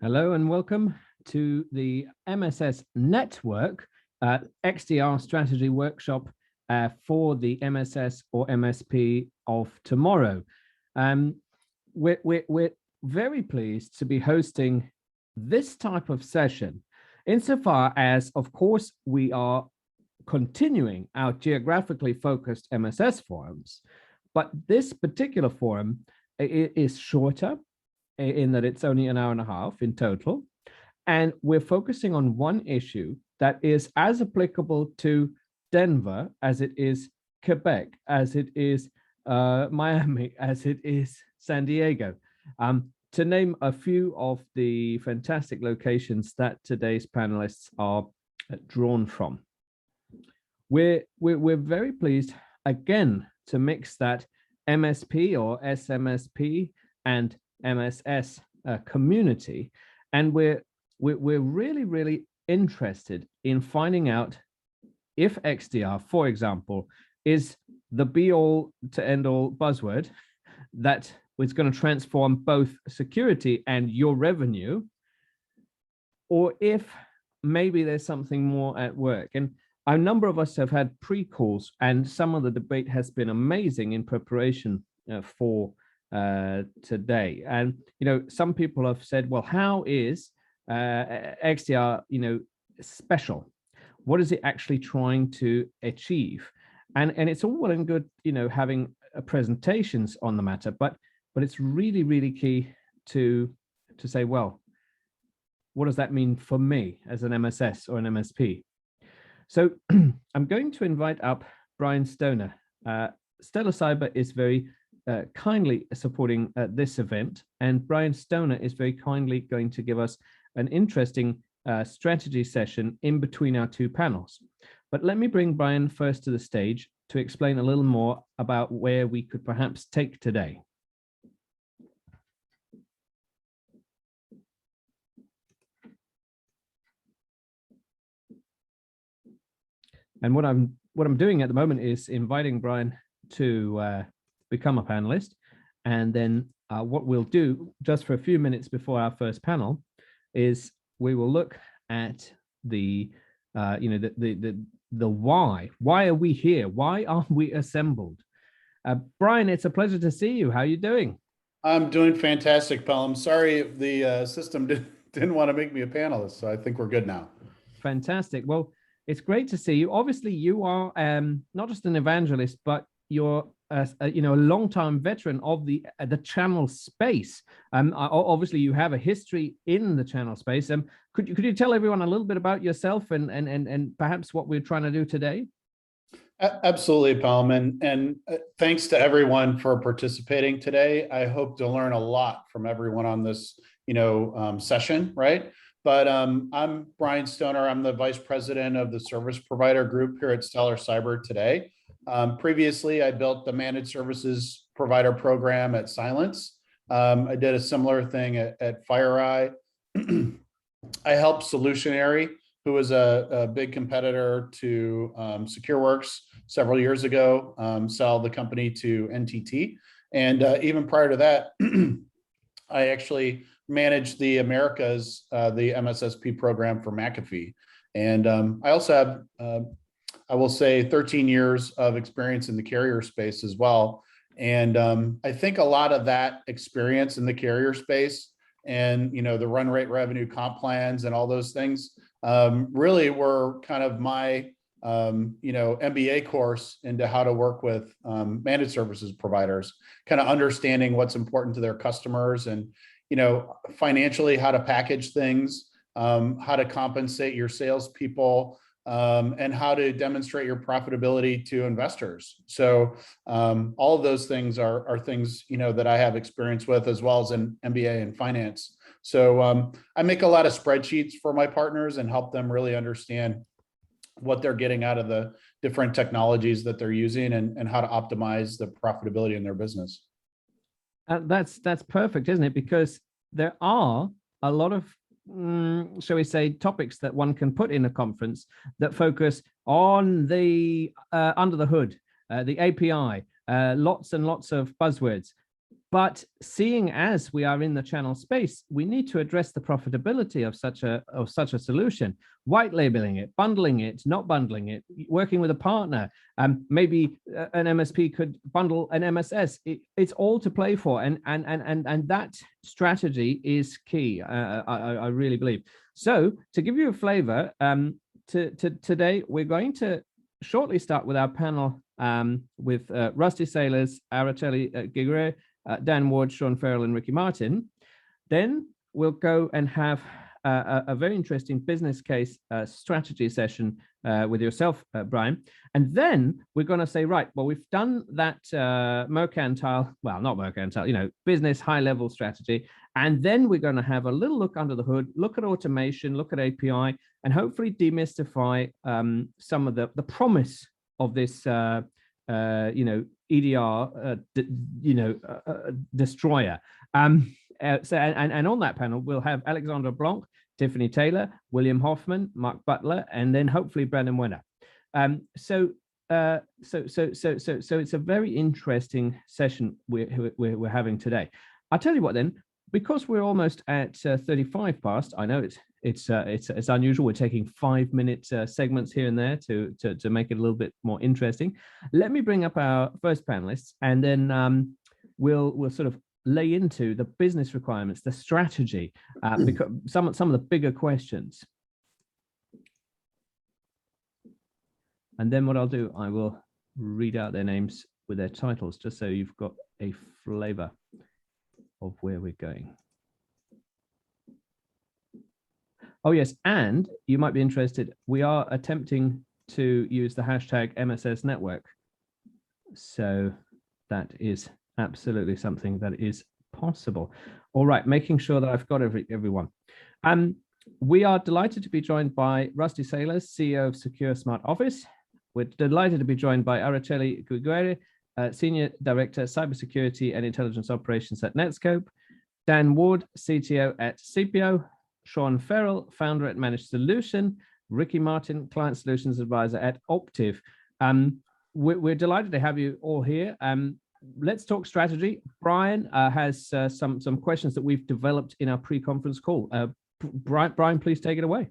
Hello and welcome to the MSS Network XDR Strategy Workshop for the MSS or MSP of tomorrow. We're very pleased to be hosting this type of session insofar as, of course, we are continuing our geographically focused MSS forums, but this particular forum is shorter in that it's only an hour and a half in total. And we're focusing on one issue that is as applicable to Denver as it is Quebec, as it is Miami, as it is San Diego, to name a few of the fantastic locations that today's panelists are drawn from. We're very pleased, again, to mix that MSP or SMSP and MSS community, and we're really interested in finding out if XDR, for example, is the be-all to end-all buzzword that is going to transform both security and your revenue, or if maybe there's something more at work. And a number of us have had pre-calls, and some of the debate has been amazing in preparation for today. And some people have said, well, how is XDR special? What is it actually trying to achieve? And it's all well and good having presentations on the matter, but it's really key to say, well, what does that mean for me as an MSS or an MSP? So I'm going to invite up Brian Stoner. Stellar Cyber is very kindly supporting this event, and Brian Stoner is very kindly going to give us an interesting strategy session in between our two panels. But let me bring Brian first to the stage to explain a little more about where we could perhaps take today. And what I'm doing at the moment is inviting Brian to become a panelist, and then what we'll do just for a few minutes before our first panel is we will look at the why. Why are we here? Why are we assembled? Brian, it's a pleasure to see you. How are you doing? I'm doing fantastic, Pelham. Sorry, the system didn't want to make me a panelist, so I think we're good now. Fantastic. Well, it's great to see you. Obviously, you are not just an evangelist, but you're a long-time veteran of the channel space. Obviously, you have a history in the channel space. Could you tell everyone a little bit about yourself and perhaps what we're trying to do today? Absolutely, Pelham, and thanks to everyone for participating today. I hope to learn a lot from everyone on this session, right? But I'm Brian Stoner. I'm the vice president of the service provider group here at Stellar Cyber today. Previously, I built the managed services provider program at Silence. I did a similar thing at FireEye. I helped Solutionary, who was a big competitor to SecureWorks several years ago, sell the company to NTT. And even prior to that, I actually managed the Americas, the MSSP program for McAfee. And I also have, I will say, 13 years of experience in the carrier space as well. And I think a lot of that experience in the carrier space and the run rate revenue comp plans and all those things really were kind of my MBA course into how to work with managed services providers, kind of understanding what's important to their customers and financially how to package things, how to compensate your salespeople, and how to demonstrate your profitability to investors. So all of those things are things that I have experience with, as well as an MBA in finance. So I make a lot of spreadsheets for my partners and help them really understand what they're getting out of the different technologies that they're using and how to optimize the profitability in their business. That's perfect, isn't it? Because there are a lot of shall we say, topics that one can put in a conference that focus on the under the hood, the API, lots and lots of buzzwords. But seeing as we are in the channel space, we need to address the profitability of such a solution. White labeling it, bundling it, not bundling it, working with a partner. Maybe an MSP could bundle an MSS. It's all to play for, and that strategy is key. I really believe. So to give you a flavor, today we're going to shortly start with our panel with Rusty Sailors, Araceli Giguere, Dan Ward, Sean Farrell, and Ricky Martin. Then we'll go and have a very interesting business case strategy session with yourself, Brian. And then we're going to say, right, well, we've done that mercantile, well, not mercantile, business high-level strategy. And then we're going to have a little look under the hood, look at automation, look at API, and hopefully demystify some of the promise of this EDR, destroyer. And on that panel, we'll have Alexandra Blanc, Tiffany Taylor, William Hoffman, Mark Butler, and then hopefully Brandon Wenner. So it's a very interesting session we're having today. I'll tell you what then, because we're almost at 35 past. I know it's unusual. We're taking 5-minute segments here and there to make it a little bit more interesting. Let me bring up our first panelists, and then we'll sort of lay into the business requirements, the strategy, because some of the bigger questions. And then what I'll do, I will read out their names with their titles, just so you've got a flavor of where we're going. Oh, yes, and you might be interested, we are attempting to use the hashtag MSS network. So that is absolutely something that is possible. All right, making sure that I've got everyone. We are delighted to be joined by Rusty Sailors, CEO of Secure Smart Office. We're delighted to be joined by Araceli Giguere, Senior Director, Cybersecurity and Intelligence Operations at Netscope, Dan Ward, CTO at CPO, Sean Farrell, founder at Managed Solution, Ricky Martin, Client Solutions Advisor at Optiv. We're delighted to have you all here. Let's talk strategy. Brian has some questions that we've developed in our pre-conference call. Brian, please take it away.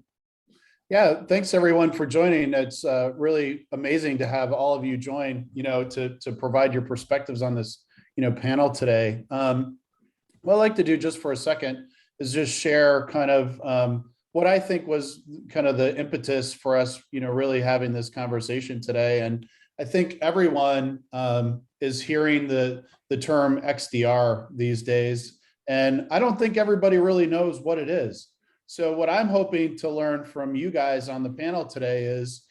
Yeah, thanks everyone for joining. It's really amazing to have all of you join, to provide your perspectives on this, panel today. What I'd like to do just for a second is just share kind of what I think was kind of the impetus for us, really having this conversation today. And I think everyone is hearing the term XDR these days, and I don't think everybody really knows what it is. So what I'm hoping to learn from you guys on the panel today is,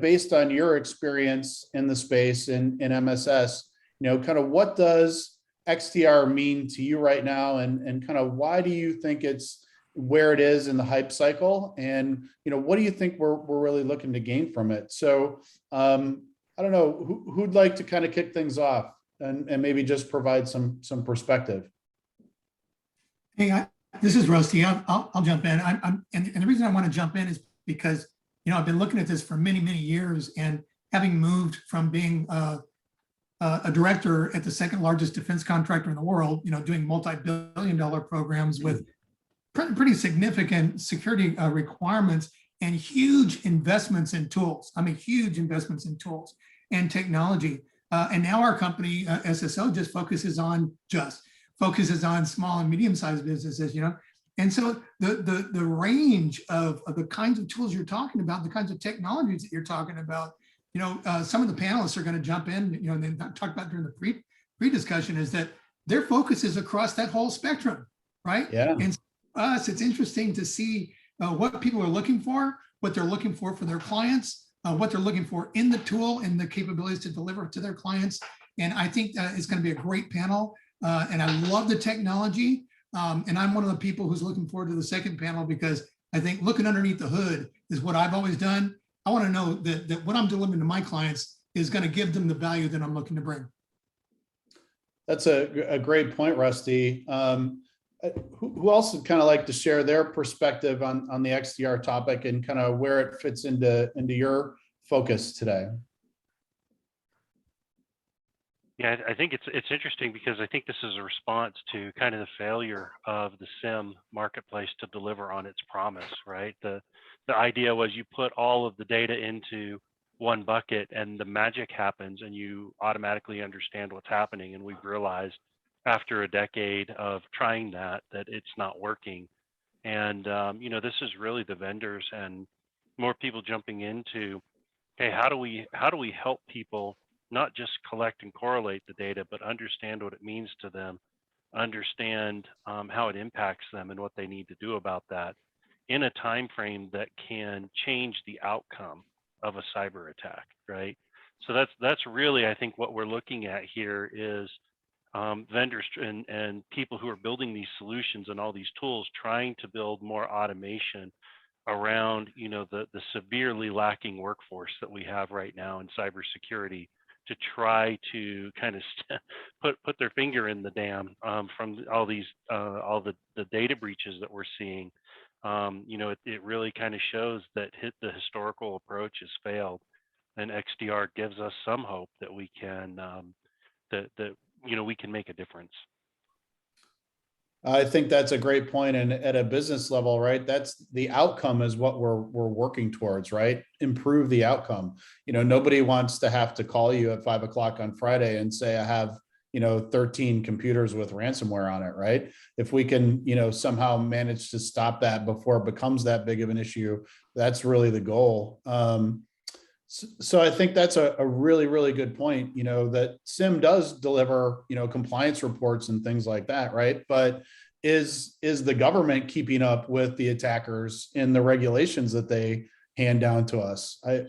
based on your experience in the space in MSS, kind of what does XDR mean to you right now, and kind of why do you think it's where it is in the hype cycle, and what do you think we're really looking to gain from it? So I don't know who'd like to kind of kick things off and maybe just provide some perspective. Hey, this is Rusty. I'll jump in. And the reason I want to jump in is because I've been looking at this for many years, and having moved from being a director at the second largest defense contractor in the world, doing multi-billion-dollar programs with pretty significant security requirements and huge investments in tools. I mean, huge investments in tools and technology. And now our company, SSO, just focuses on small and medium-sized businesses, And so the range of the kinds of tools you're talking about, the kinds of technologies that you're talking about, some of the panelists are going to jump in, and they talked about during the pre-discussion, is that their focus is across that whole spectrum, right? Yeah. And for us, it's interesting to see what people are looking for, what they're looking for their clients, what they're looking for in the tool and the capabilities to deliver to their clients. And I think it's going to be a great panel. And I love the technology. And I'm one of the people who's looking forward to the second panel, because I think looking underneath the hood is what I've always done. I want to know that what I'm delivering to my clients is going to give them the value that I'm looking to bring. That's a great point, Rusty. Who else would kind of like to share their perspective on the XDR topic and kind of where it fits into your focus today? Yeah, I think it's interesting because I think this is a response to kind of the failure of the SIM marketplace to deliver on its promise, right? The idea was you put all of the data into one bucket and the magic happens and you automatically understand what's happening. And we've realized after a decade of trying that it's not working. And you know, this is really the vendors and more people jumping into, hey, how do we help people not just collect and correlate the data, but understand what it means to them, understand how it impacts them and what they need to do about that in a time frame that can change the outcome of a cyber attack, right? So that's really, I think, what we're looking at here is vendors and people who are building these solutions and all these tools trying to build more automation around, you know, the severely lacking workforce that we have right now in cybersecurity to try to kind of put their finger in the dam from all these all the data breaches that we're seeing. You know, it really kind of shows that the historical approach has failed, and XDR gives us some hope that we can that you know we can make a difference. I think that's a great point. And at a business level, right, that's the outcome is what we're working towards, right? Improve the outcome. You know, nobody wants to have to call you at 5 o'clock on Friday and say, I have, you know, 13 computers with ransomware on it, right? If we can, you know, somehow manage to stop that before it becomes that big of an issue, that's really the goal. So I think that's a really, really good point, you know, that SIM does deliver, you know, compliance reports and things like that, right? But is the government keeping up with the attackers in the regulations that they hand down to us? Do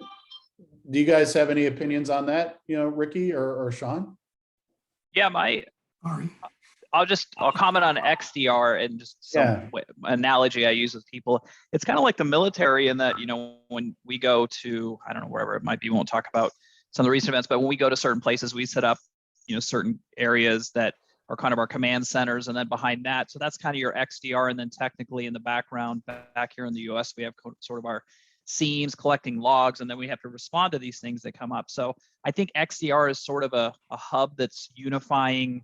you guys have any opinions on that, you know, Ricky or Sean? Yeah, I'll comment on XDR and just some analogy I use with people. It's kind of like the military in that, you know, when we go to, I don't know, wherever it might be, we won't talk about some of the recent events, but when we go to certain places, we set up, you know, certain areas that are kind of our command centers. And then behind that, so that's kind of your XDR. And then technically in the background, back here in the US, we have sort of our scenes collecting logs, and then we have to respond to these things that come up. So I think XDR is sort of a hub that's unifying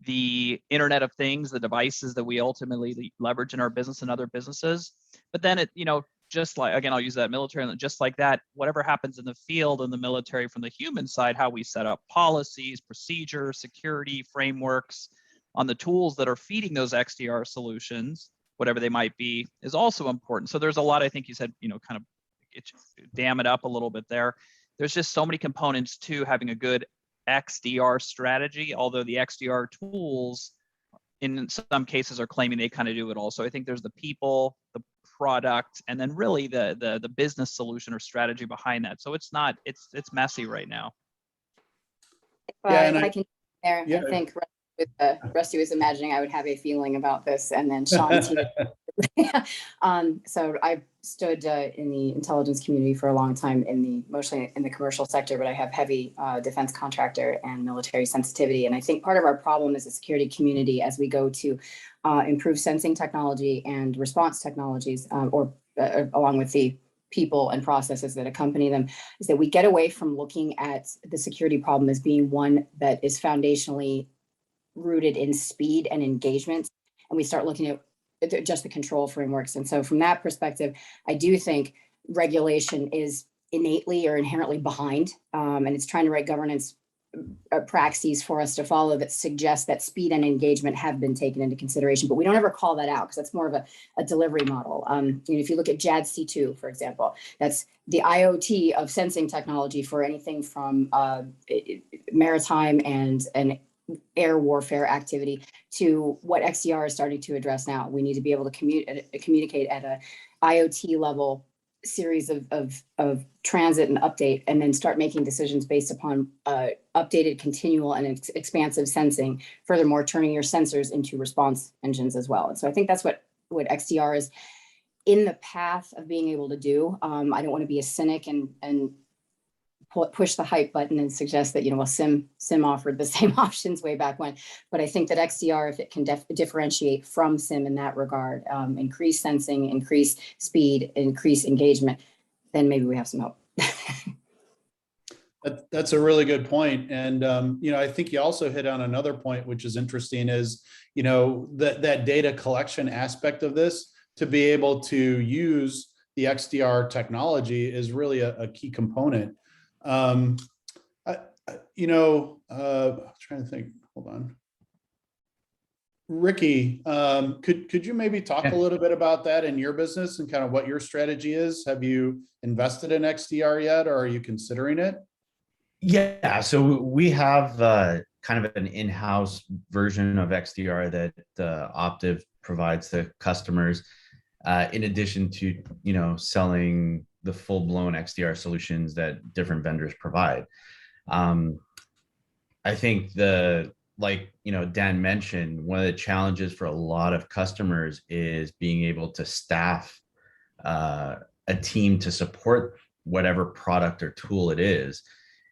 the Internet of Things, the devices that we ultimately leverage in our business and other businesses. But then it, you know, just like, again, I'll use that military, and just like that, whatever happens in the field in the military from the human side, how we set up policies, procedures, security frameworks on the tools that are feeding those XDR solutions, whatever they might be, is also important. So there's a lot, I think you said, you know, kind of dam it up a little bit there. There's just so many components to having a good XDR strategy, although the XDR tools in some cases are claiming they kind of do it all. So I think there's the people, the product, and then really the business solution or strategy behind that. So it's messy right now. If I can there, I think Rusty was imagining I would have a feeling about this, and then Sean so I stood in the intelligence community for a long time mostly in the commercial sector, but I have heavy defense contractor and military sensitivity. And I think part of our problem as a security community, as we go to improve sensing technology and response technologies, along with the people and processes that accompany them, is that we get away from looking at the security problem as being one that is foundationally rooted in speed and engagement, and we start looking at just the control frameworks. And so from that perspective, I do think regulation is innately or inherently behind, and it's trying to write governance praxis for us to follow that suggest that speed and engagement have been taken into consideration, but we don't ever call that out because that's more of a delivery model. You know, if you look at JADC2, for example, that's the IoT of sensing technology for anything from maritime and air warfare activity to what XDR is starting to address now. We need to be able to communicate at a IoT level series of transit and update, and then start making decisions based upon updated, continual, and expansive sensing. Furthermore, turning your sensors into response engines as well. And so I think that's what XDR is in the path of being able to do. I don't want to be a cynic and push the hype button and suggest that, you know, well, SIM offered the same options way back when. But I think that XDR, if it can differentiate from SIM in that regard, increase sensing, increase speed, increase engagement, then maybe we have some hope. That's a really good point. And, I think you also hit on another point, which is interesting is, that data collection aspect of this to be able to use the XDR technology is really a key component. Trying to think, hold on. Ricky, could you maybe talk a little bit about that in your business and kind of what your strategy is? Have you invested in XDR yet, or are you considering it? Yeah, so we have kind of an in-house version of XDR that Optiv provides to customers, in addition to selling the full-blown XDR solutions that different vendors provide. I think like Dan mentioned, one of the challenges for a lot of customers is being able to staff a team to support whatever product or tool it is.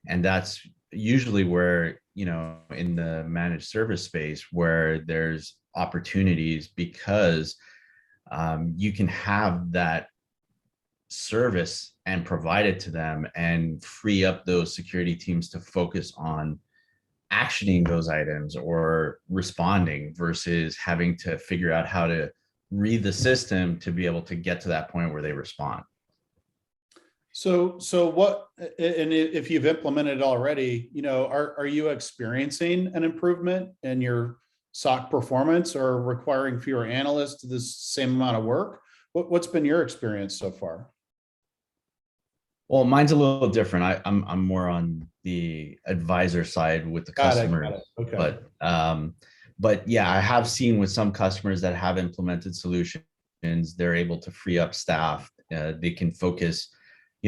And that's usually where, in the managed service space, where there's opportunities because you can have that service and provide it to them and free up those security teams to focus on actioning those items or responding versus having to figure out how to read the system to be able to get to that point where they respond. So what, and if you've implemented it already, are you experiencing an improvement in your SOC performance or requiring fewer analysts to the same amount of work? What's been your experience so far? Well, mine's a little different. I'm more on the advisor side with the customer. Okay. But yeah, I have seen with some customers that have implemented solutions, they're able to free up staff. They can focus,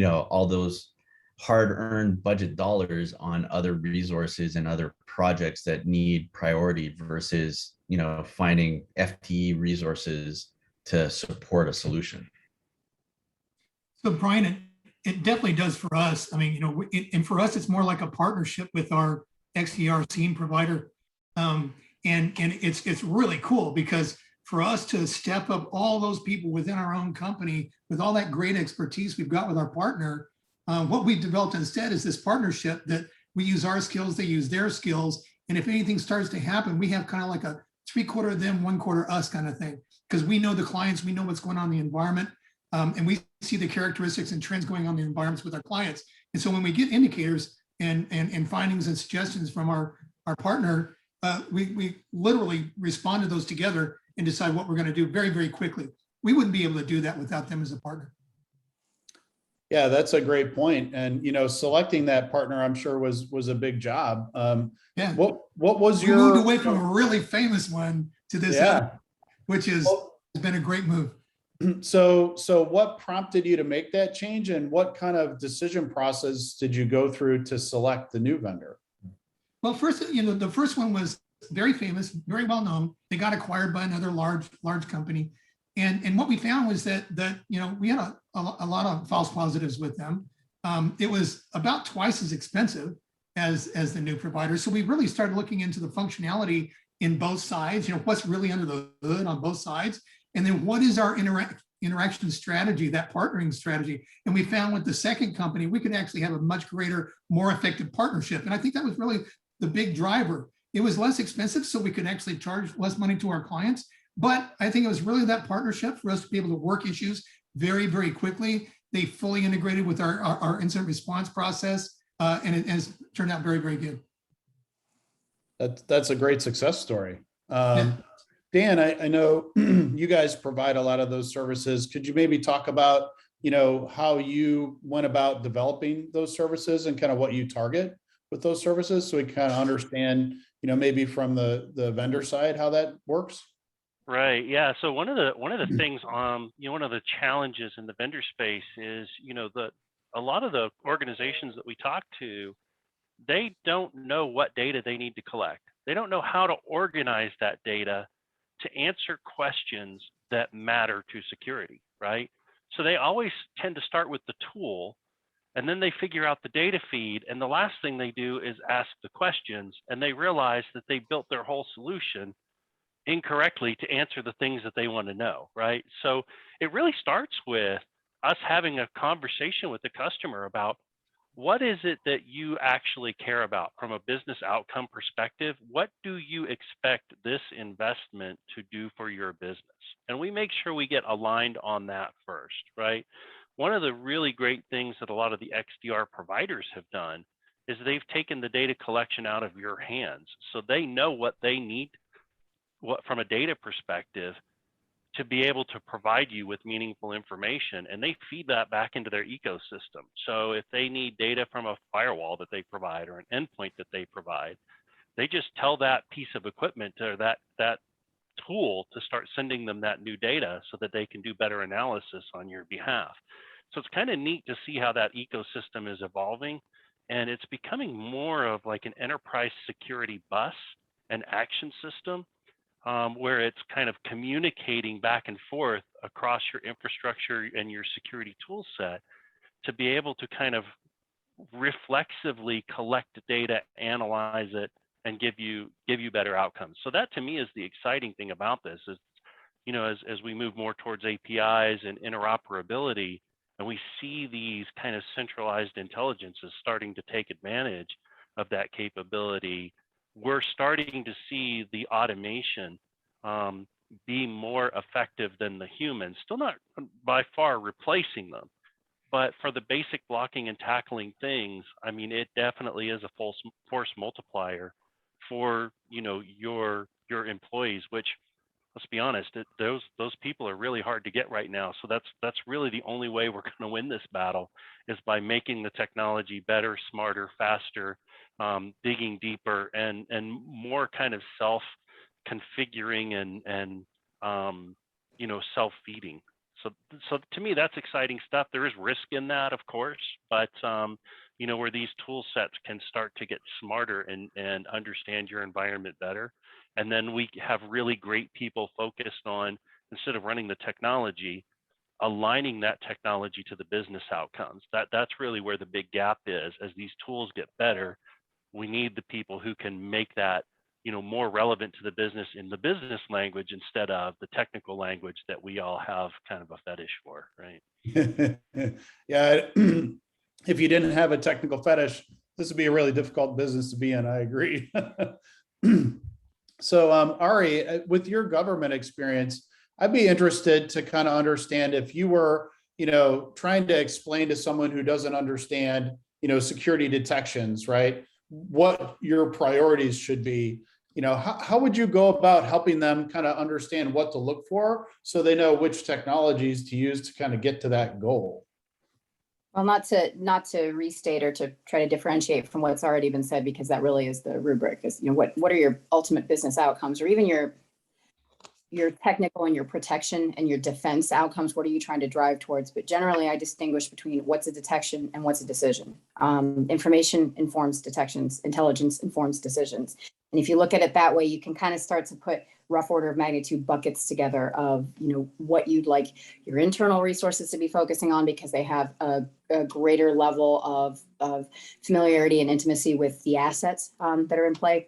all those hard-earned budget dollars on other resources and other projects that need priority versus, finding FTE resources to support a solution. So Brian, it definitely does for us. I mean, and for us, it's more like a partnership with our XDR SIEM provider. And it's really cool because for us to step up all those people within our own company with all that great expertise we've got with our partner, what we've developed instead is this partnership that we use our skills, they use their skills. And if anything starts to happen, we have kind of like a 3/4 of them, 1/4 us kind of thing, because we know the clients, we know what's going on in the environment. And we see the characteristics and trends going on in the environments with our clients. And so when we get indicators and findings and suggestions from our partner, we literally respond to those together and decide what we're going to do very, very quickly. We wouldn't be able to do that without them as a partner. Yeah, that's a great point. And, selecting that partner, I'm sure was a big job. Yeah. What was we your— moved away from a really famous one to this, which has been a great move. So what prompted you to make that change, and what kind of decision process did you go through to select the new vendor? Well, first, the first one was very famous, very well known. They got acquired by another large company. And what we found was that we had a lot of false positives with them. It was about twice as expensive as the new provider. So we really started looking into the functionality in both sides, what's really under the hood on both sides. And then what is our interaction strategy, that partnering strategy? And we found with the second company, we could actually have a much greater, more effective partnership. And I think that was really the big driver. It was less expensive, so we could actually charge less money to our clients. But I think it was really that partnership for us to be able to work issues very, very quickly. They fully integrated with our incident response process, and it has turned out very, very good. That's a great success story. Dan, I know you guys provide a lot of those services. Could you maybe talk about, how you went about developing those services and kind of what you target with those services, so we kind of understand, maybe from the vendor side how that works? Right. Yeah. So one of the things, one of the challenges in the vendor space is, a lot of the organizations that we talk to, they don't know what data they need to collect. They don't know how to organize that data to answer questions that matter to security, right? So they always tend to start with the tool, and then they figure out the data feed, and the last thing they do is ask the questions, and they realize that they built their whole solution incorrectly to answer the things that they want to know, right? So it really starts with us having a conversation with the customer about what is it that you actually care about from a business outcome perspective? What do you expect this investment to do for your business? And we make sure we get aligned on that first, right? One of the really great things that a lot of the XDR providers have done is they've taken the data collection out of your hands. So they know what they need, what from a data perspective, to be able to provide you with meaningful information, and they feed that back into their ecosystem. So if they need data from a firewall that they provide or an endpoint that they provide, they just tell that piece of equipment or that tool to start sending them that new data so that they can do better analysis on your behalf. So it's kind of neat to see how that ecosystem is evolving, and it's becoming more of like an enterprise security bus and action system, where it's kind of communicating back and forth across your infrastructure and your security tool set to be able to kind of reflexively collect data, analyze it, and give you better outcomes. So that to me is the exciting thing about this is, you know, as we move more towards APIs and interoperability, and we see these kind of centralized intelligences starting to take advantage of that capability, we're starting to see the automation be more effective than the humans. Still not by far replacing them, but for the basic blocking and tackling things, I mean, it definitely is a force multiplier for, you know, your employees, which, let's be honest, those people are really hard to get right now. So that's really the only way we're going to win this battle, is by making the technology better, smarter, faster, digging deeper, and more kind of self-configuring and you know, self-feeding. So to me, that's exciting stuff. There is risk in that, of course, but you know, where these tool sets can start to get smarter and understand your environment better. And then we have really great people focused on, instead of running the technology, aligning that technology to the business outcomes. That's really where the big gap is. As these tools get better, we need the people who can make that, you know, more relevant to the business in the business language instead of the technical language that we all have kind of a fetish for, right? Yeah. If you didn't have a technical fetish, this would be a really difficult business to be in. I agree. So Ari, with your government experience, I'd be interested to kind of understand, if you were, you know, trying to explain to someone who doesn't understand, you know, security detections, right, what your priorities should be. You know, how would you go about helping them kind of understand what to look for so they know which technologies to use to kind of get to that goal? Well, not to restate or to try to differentiate from what's already been said, because that really is the rubric, is, you know, what are your ultimate business outcomes, or even your technical and your protection and your defense outcomes. What are you trying to drive towards? But generally, I distinguish between what's a detection and what's a decision. Information informs detections, intelligence informs decisions. And if you look at it that way, you can kind of start to put rough order of magnitude buckets together of, you know, what you'd like your internal resources to be focusing on, because they have a greater level of familiarity and intimacy with the assets that are in play,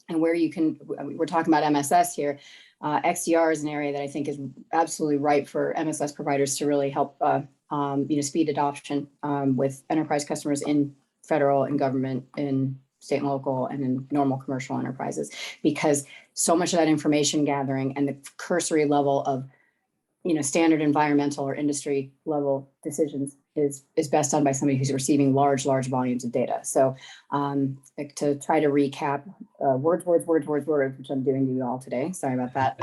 and where you can, we're talking about MSS here. XDR is an area that I think is absolutely ripe for MSS providers to really help you know, speed adoption with enterprise customers in federal and government, in state and local, and in normal commercial enterprises, because so much of that information gathering and the cursory level of, you know, standard environmental or industry level decisions is best done by somebody who's receiving large volumes of data. So to try to recap, words, which I'm doing to you all today, sorry about that.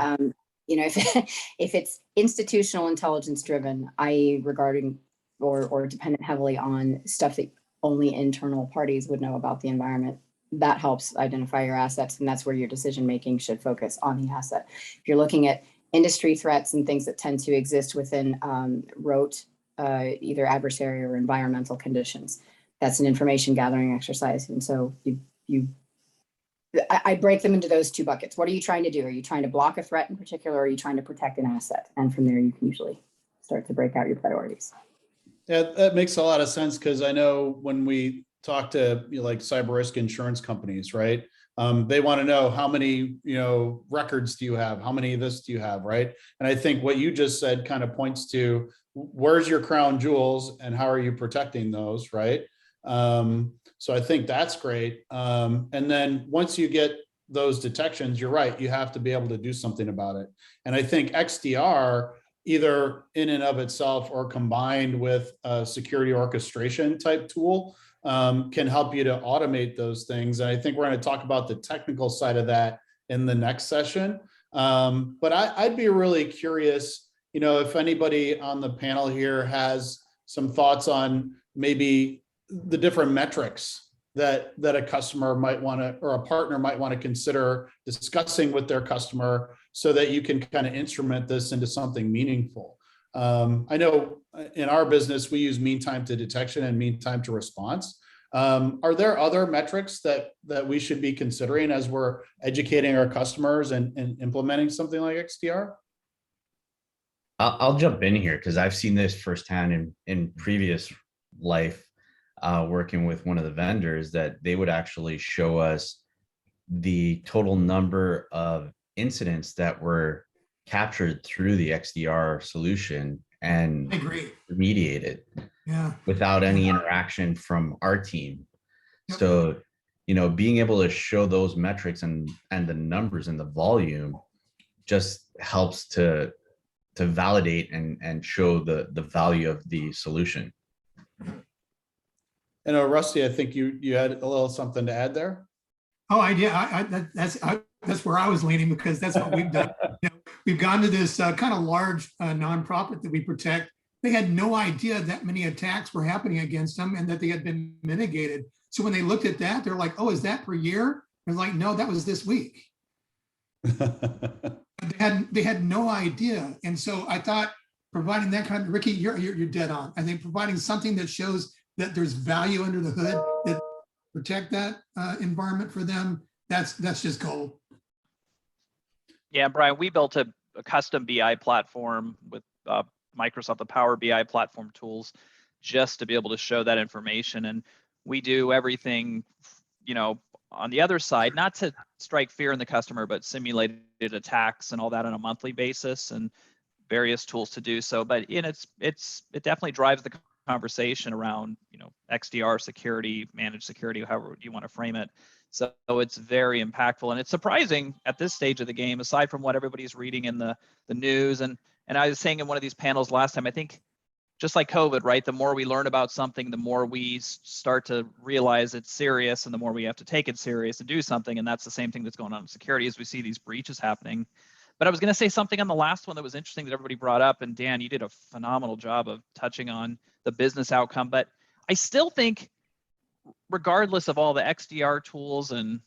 You know, if it's institutional intelligence driven, i.e. regarding or dependent heavily on stuff that only internal parties would know about the environment, that helps identify your assets, and that's where your decision making should focus, on the asset. If you're looking at industry threats and things that tend to exist within rote, either adversary or environmental conditions, that's an information gathering exercise. And so I break them into those two buckets. What are you trying to do? Are you trying to block a threat in particular, or are you trying to protect an asset? And from there, you can usually start to break out your priorities. Yeah, that makes a lot of sense, because I know when we talk to, you know, like cyber risk insurance companies, right? They want to know how many, you know, records do you have? How many of this do you have, right? And I think what you just said kind of points to where's your crown jewels and how are you protecting those, right? So I think that's great. And then once you get those detections, you're right, you have to be able to do something about it. And I think XDR, either in and of itself or combined with a security orchestration type tool, can help you to automate those things. And I think we're going to talk about the technical side of that in the next session. But I'd be really curious, if anybody on the panel here has some thoughts on maybe the different metrics that a customer might want to, or a partner might want to consider discussing with their customer so that you can kind of instrument this into something meaningful. I know in our business, we use mean time to detection and mean time to response. Are there other metrics that we should be considering as we're educating our customers and implementing something like XDR? I'll jump in here because I've seen this firsthand in previous life, working with one of the vendors, that they would actually show us the total number of incidents that were captured through the XDR solution and I agree. remediated without any interaction from our team. Yep. So, being able to show those metrics and the numbers and the volume just helps to validate and show the value of the solution. And Rusty, I think you had a little something to add there. Oh, I did. That's where I was leaning, because that's what we've done. We've gone to this kind of large nonprofit that we protect. They had no idea that many attacks were happening against them and that they had been mitigated. So when they looked at that, they're like, "Oh, is that per year?" They're like, "No, that was this week." They had no idea. And so I thought providing that kind of, Ricky, you're dead on. I think providing something that shows that there's value under the hood that protect that environment for them, that's just gold. Yeah, Brian, we built a custom BI platform with Microsoft, the Power BI platform tools, just to be able to show that information. And we do everything, on the other side, not to strike fear in the customer, but simulated attacks and all that on a monthly basis, and various tools to do so. But it definitely drives the conversation around, XDR security, managed security, however you want to frame it. So it's very impactful, and it's surprising at this stage of the game, aside from what everybody's reading in the news. And I was saying in one of these panels last time, I think just like COVID, right? The more we learn about something, the more we start to realize it's serious, and the more we have to take it serious and do something. And that's the same thing that's going on in security as we see these breaches happening. But I was going to say something on the last one that was interesting that everybody brought up. And Dan, you did a phenomenal job of touching on the business outcome. But I still think, regardless of all the XDR tools and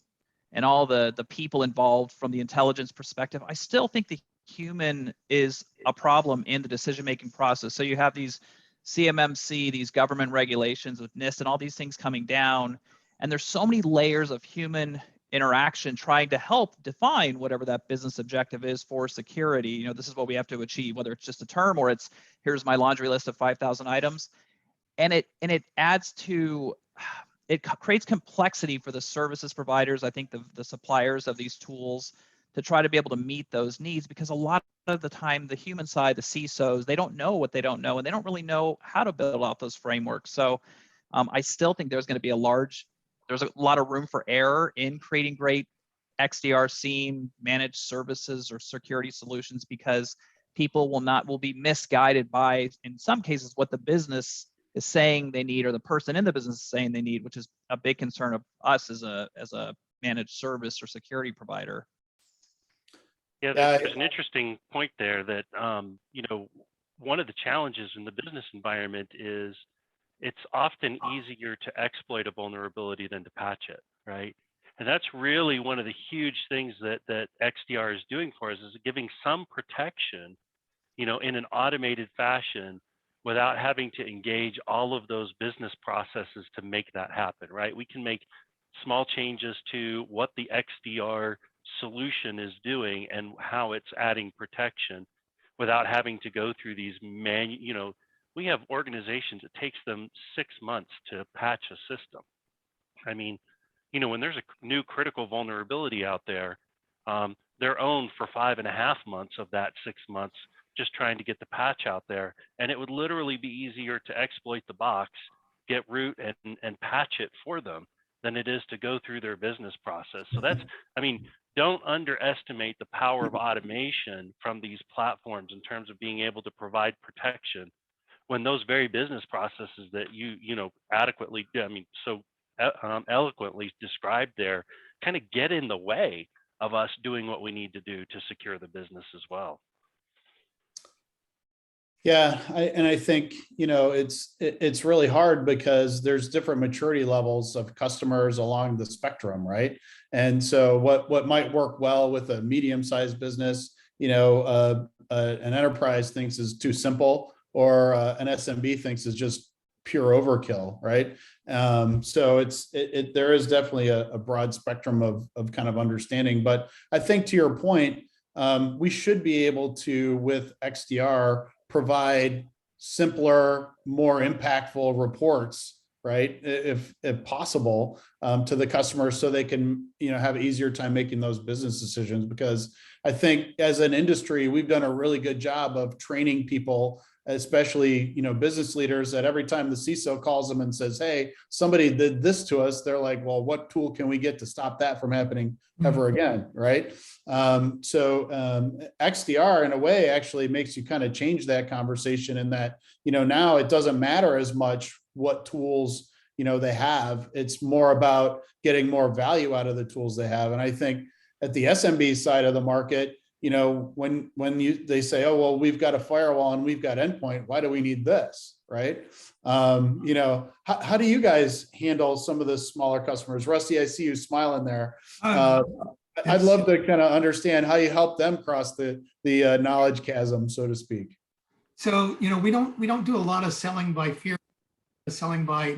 all the people involved from the intelligence perspective, I still think the human is a problem in the decision-making process. So you have these CMMC, these government regulations with NIST and all these things coming down, and there's so many layers of human interaction trying to help define whatever that business objective is for security. This is what we have to achieve, whether it's just a term or it's, here's my laundry list of 5,000 items. And it adds to, it creates complexity for the services providers, I think the suppliers of these tools, to try to be able to meet those needs, because a lot of the time, the human side, the CISOs, they don't know what they don't know, and they don't really know how to build out those frameworks. So I still think there's going to be there's a lot of room for error in creating great XDR SIEM managed services or security solutions, because people will be misguided by, in some cases, what the business is saying they need, or the person in the business is saying they need, which is a big concern of us as a managed service or security provider. Yeah, there's an interesting point there that, one of the challenges in the business environment is it's often easier to exploit a vulnerability than to patch it, right? And that's really one of the huge things that XDR is doing for us, is giving some protection, in an automated fashion without having to engage all of those business processes to make that happen, right? We can make small changes to what the XDR solution is doing and how it's adding protection without having to go through these we have organizations, it takes them 6 months to patch a system. I mean, when there's a new critical vulnerability out there, they're owned for 5.5 months of that 6 months just trying to get the patch out there. And it would literally be easier to exploit the box get root and patch it for them than it is to go through their business process. So that's, I mean, don't underestimate the power of automation from these platforms in terms of being able to provide protection when those very business processes that you know, adequately, I mean, so eloquently described there, kind of get in the way of us doing what we need to do to secure the business as well. Yeah, I think, you know, it's really hard because there's different maturity levels of customers along the spectrum, right? And so what might work well with a medium-sized business, you know, an enterprise thinks is too simple, or an SMB thinks is just pure overkill, right? So there is definitely a broad spectrum of kind of understanding. But I think to your point, we should be able to, with XDR, provide simpler, more impactful reports, right? If possible, to the customer, so they can, you know, have an easier time making those business decisions. Because I think as an industry, we've done a really good job of training people, especially, you know, business leaders, that every time the CISO calls them and says, hey, somebody did this to us, they're like, well, what tool can we get to stop that from happening ever again, right? XDR in a way actually makes you kind of change that conversation, in that, you know, now it doesn't matter as much what tools, you know, they have. It's more about getting more value out of the tools they have. And I think at the SMB side of the market, you know, when they say, oh, well, we've got a firewall and we've got endpoint, why do we need this, right? You know, how do you guys handle some of the smaller customers? Rusty, I see you smiling there. I'd love to kind of understand how you help them cross the knowledge chasm, so to speak. So, you know, we don't do a lot of selling by fear, selling by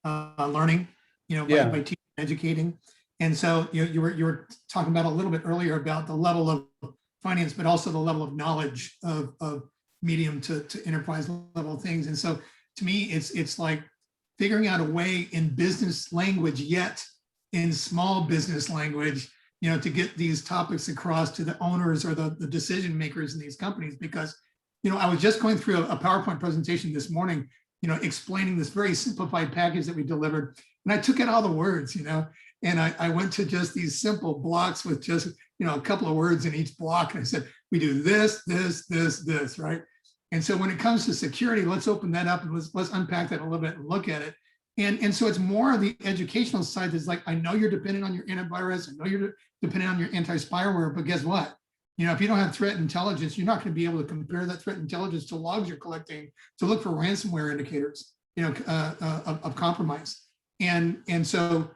learning, you know, by teaching, educating. And so you were talking about a little bit earlier about the level of finance, but also the level of knowledge of medium to enterprise level things. And so to me, it's like figuring out a way in business language, yet in small business language, you know, to get these topics across to the owners or the decision makers in these companies. Because, you know, I was just going through a PowerPoint presentation this morning, you know, explaining this very simplified package that we delivered. And I took out all the words, you know, and I went to just these simple blocks with just, you know, a couple of words in each block. And I said, we do this, right? And so when it comes to security, let's open that up and let's unpack that a little bit and look at it. And so it's more of the educational side that's like, I know you're dependent on your antivirus, I know you're dependent on your anti-spyware, but guess what? You know, if you don't have threat intelligence, you're not going to be able to compare that threat intelligence to logs you're collecting to look for ransomware indicators, you know, of compromise. And so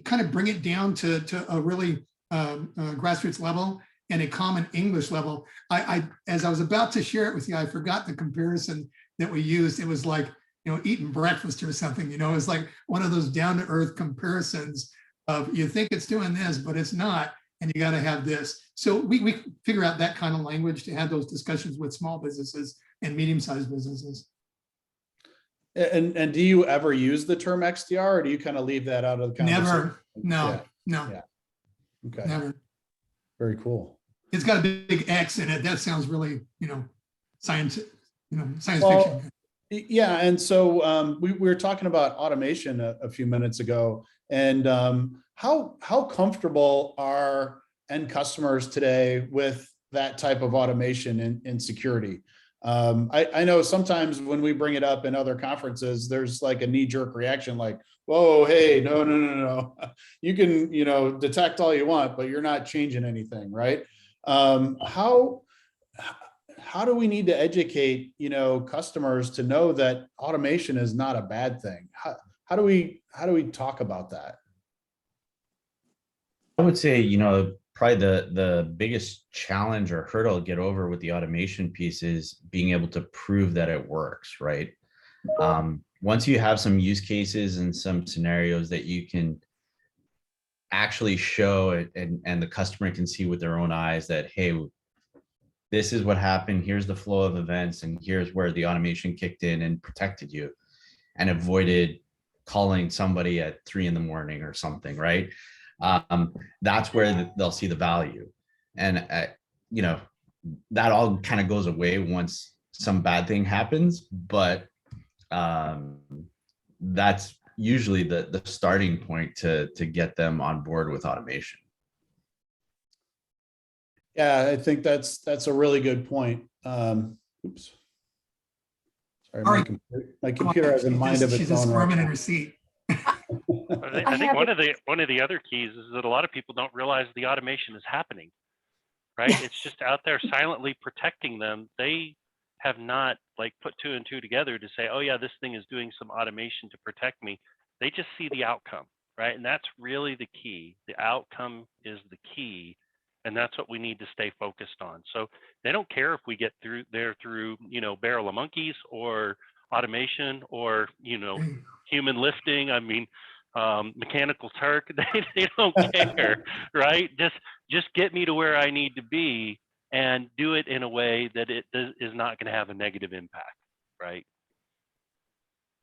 kind of bring it down to a really grassroots level and a common English level. As I was about to share it with you, I forgot the comparison that we used. It was like, you know, eating breakfast or something, you know, it's like one of those down to earth comparisons of, you think it's doing this, but it's not, and you got to have this. So we figure out that kind of language to have those discussions with small businesses and medium-sized businesses. And do you ever use the term XDR, or do you kind of leave that out of the conversation? Never. No. Yeah. Okay. Never. Very cool. It's got a big X in it. That sounds really, you know, science fiction. Yeah, and so we were talking about automation a few minutes ago, and how comfortable are end customers today with that type of automation in security? I know sometimes when we bring it up in other conferences, there's like a knee-jerk reaction, like, whoa, hey, no. You can, you know, detect all you want, but you're not changing anything, right? How do we need to educate, you know, customers to know that automation is not a bad thing? How do we talk about that? I would say, you know, probably the biggest challenge or hurdle to get over with the automation piece is being able to prove that it works, right? Once you have some use cases and some scenarios that you can actually show it, and the customer can see with their own eyes that, hey, this is what happened, here's the flow of events, and here's where the automation kicked in and protected you and avoided calling somebody at 3 a.m. or something, right? That's where they'll see the value. And, you know, that all kind of goes away once some bad thing happens. But that's usually the starting point to get them on board with automation. Yeah, I think that's a really good point. Oops. Sorry, my computer has a mind of its She's just own right squirming now. in her seat. I think one of the other keys is that a lot of people don't realize the automation is happening, right? It's just out there silently protecting them. They have not like put two and two together to say, oh yeah, this thing is doing some automation to protect me. They just see the outcome, right? And that's really the key. The outcome is the key. And that's what we need to stay focused on. So they don't care if we get through there through, barrel of monkeys or automation or, human lifting. I mean, mechanical Turk, they don't care, right? Just get me to where I need to be and do it in a way that it is not going to have a negative impact, right?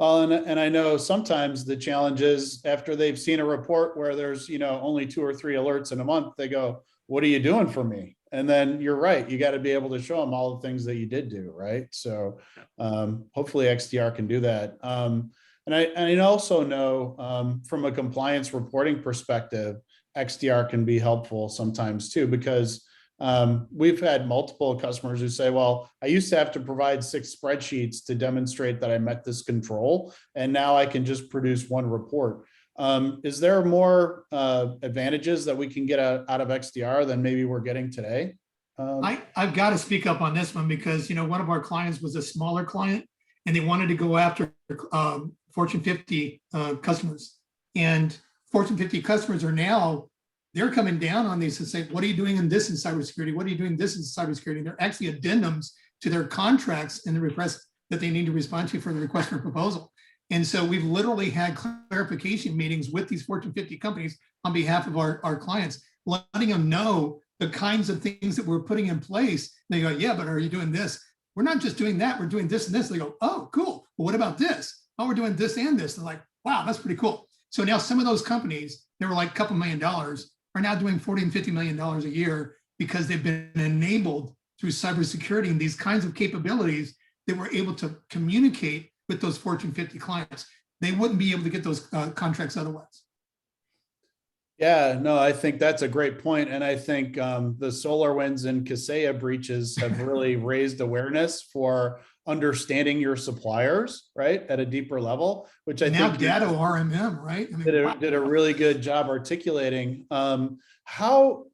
Well, and I know sometimes the challenge is after they've seen a report where there's, only 2 or 3 alerts in a month, they go, what are you doing for me? And then you're right. You got to be able to show them all the things that you did do, right? So hopefully XDR can do that. And I also know from a compliance reporting perspective, XDR can be helpful sometimes too, because we've had multiple customers who say, well, I used to have to provide 6 spreadsheets to demonstrate that I met this control, and now I can just produce 1 report. Is there more advantages that we can get out of XDR than maybe we're getting today? I've got to speak up on this one because, one of our clients was a smaller client and they wanted to go after Fortune 50 customers. And Fortune 50 customers are now, they're coming down on these and say, what are you doing in this in cybersecurity? What are you doing this in cybersecurity? They're actually addendums to their contracts and the request that they need to respond to for the request for proposal. And so we've literally had clarification meetings with these Fortune 50 companies on behalf of our clients, letting them know the kinds of things that we're putting in place. They go, yeah, but are you doing this? We're not just doing that, we're doing this and this. They go, oh, cool. Well, what about this? Oh, we're doing this and this. They're like, wow, that's pretty cool. So now some of those companies, they were like a couple $1 million, are now doing $40 and $50 million a year because they've been enabled through cybersecurity and these kinds of capabilities that we're able to communicate with those Fortune 50 clients. They wouldn't be able to get those contracts otherwise. Yeah, no, I think that's a great point. And I think the SolarWinds and Kaseya breaches have really raised awareness for understanding your suppliers, right, at a deeper level, which I now think Datto RMM, right? I mean, did a really good job articulating how,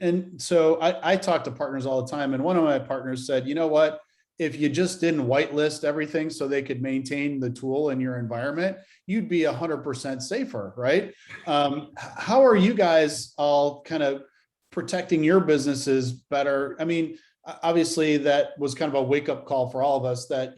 and so I talk to partners all the time, and one of my partners said, you know what, if you just didn't whitelist everything so they could maintain the tool in your environment, you'd be 100% safer, right? How are you guys all kind of protecting your businesses better? I mean, obviously that was kind of a wake-up call for all of us that,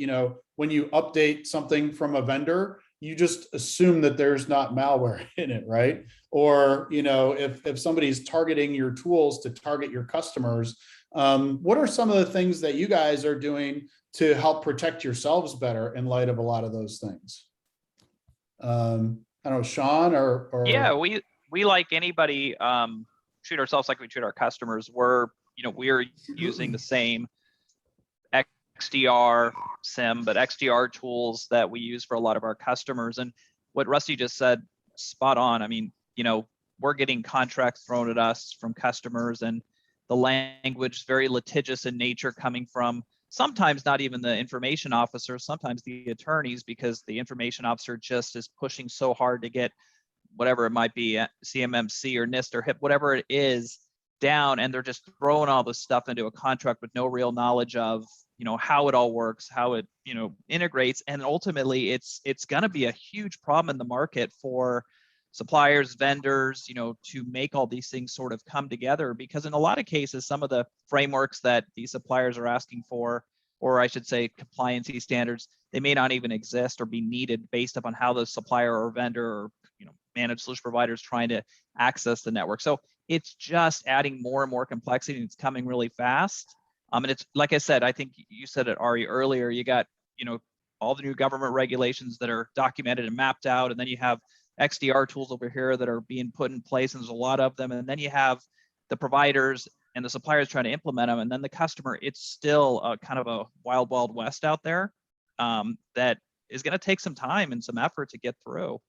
when you update something from a vendor, you just assume that there's not malware in it, right? Or, if somebody's targeting your tools to target your customers, what are some of the things that you guys are doing to help protect yourselves better in light of a lot of those things? I don't know, Sean or yeah, we like anybody treat ourselves like we treat our customers. We're using the same XDR SIM, but XDR tools that we use for a lot of our customers. And what Rusty just said, spot on. I mean, we're getting contracts thrown at us from customers, and the language very litigious in nature, coming from sometimes not even the information officer, sometimes the attorneys, because the information officer just is pushing so hard to get whatever it might be, CMMC or NIST or HIP, whatever it is, down, and they're just throwing all this stuff into a contract with no real knowledge of how it all works, how it integrates, and ultimately it's going to be a huge problem in the market for suppliers, vendors, to make all these things sort of come together, because in a lot of cases, some of the frameworks that these suppliers are asking for, or I should say compliancy standards, they may not even exist or be needed based upon how the supplier or vendor or managed solution provider is trying to access the network. So it's just adding more and more complexity, and it's coming really fast. And it's like I said, I think you said it, Ari, earlier, you got all the new government regulations that are documented and mapped out, and then you have XDR tools over here that are being put in place, and there's a lot of them. And then you have the providers and the suppliers trying to implement them, and then the customer. It's still kind of a wild, wild west out there that is going to take some time and some effort to get through.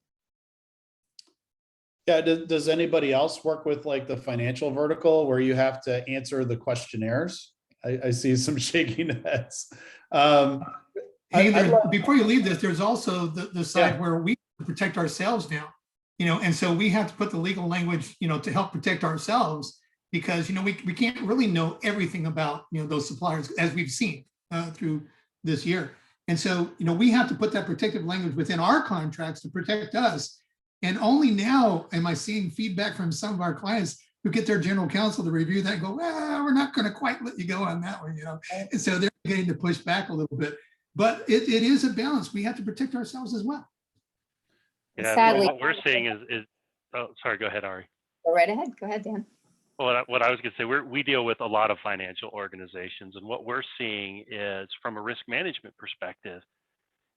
Yeah, does anybody else work with like the financial vertical where you have to answer the questionnaires? I see some shaking heads. Hey, before you leave this, there's also the side where we protect ourselves now, and so we have to put the legal language, to help protect ourselves, because, we can't really know everything about, those suppliers, as we've seen through this year. And so, we have to put that protective language within our contracts to protect us. And only now am I seeing feedback from some of our clients who get their general counsel to review that and go, well, we're not going to quite let you go on that one, And so they're getting to push back a little bit. But it is a balance. We have to protect ourselves as well. Yeah, Sadly, what we're seeing is oh, sorry, go ahead, Ari. Go right ahead. Go ahead, Dan. Well, what I was going to say, we deal with a lot of financial organizations, and what we're seeing is, from a risk management perspective,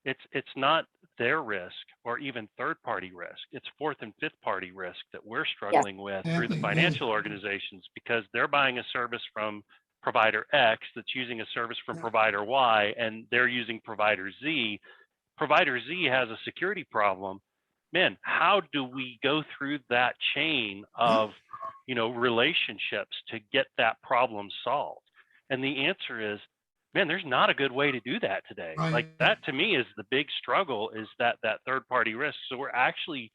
it's not their risk or even third-party risk. It's fourth and fifth-party risk that we're struggling with through the financial organizations, because they're buying a service from provider X that's using a service from provider Y, and they're using provider Z. Provider Z has a security problem. Man, how do we go through that chain of relationships to get that problem solved? And the answer is, man, there's not a good way to do that today. Right. Like, that to me is the big struggle, is that third party risk. So we're actually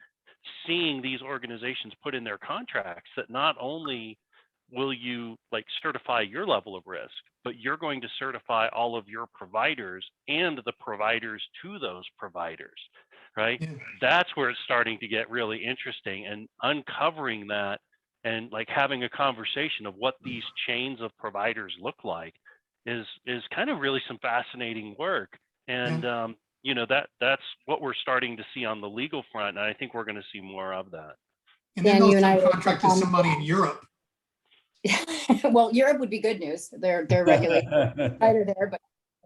seeing these organizations put in their contracts that not only will you like certify your level of risk, but you're going to certify all of your providers and the providers to those providers, right? Yeah. That's where it's starting to get really interesting, and uncovering that and like having a conversation of what these chains of providers look like is kind of really some fascinating work. And that's what we're starting to see on the legal front, and I think we're going to see more of that. And then Dan, you and I contract to somebody in Europe. Well, Europe would be good news. They're regulated tighter there, but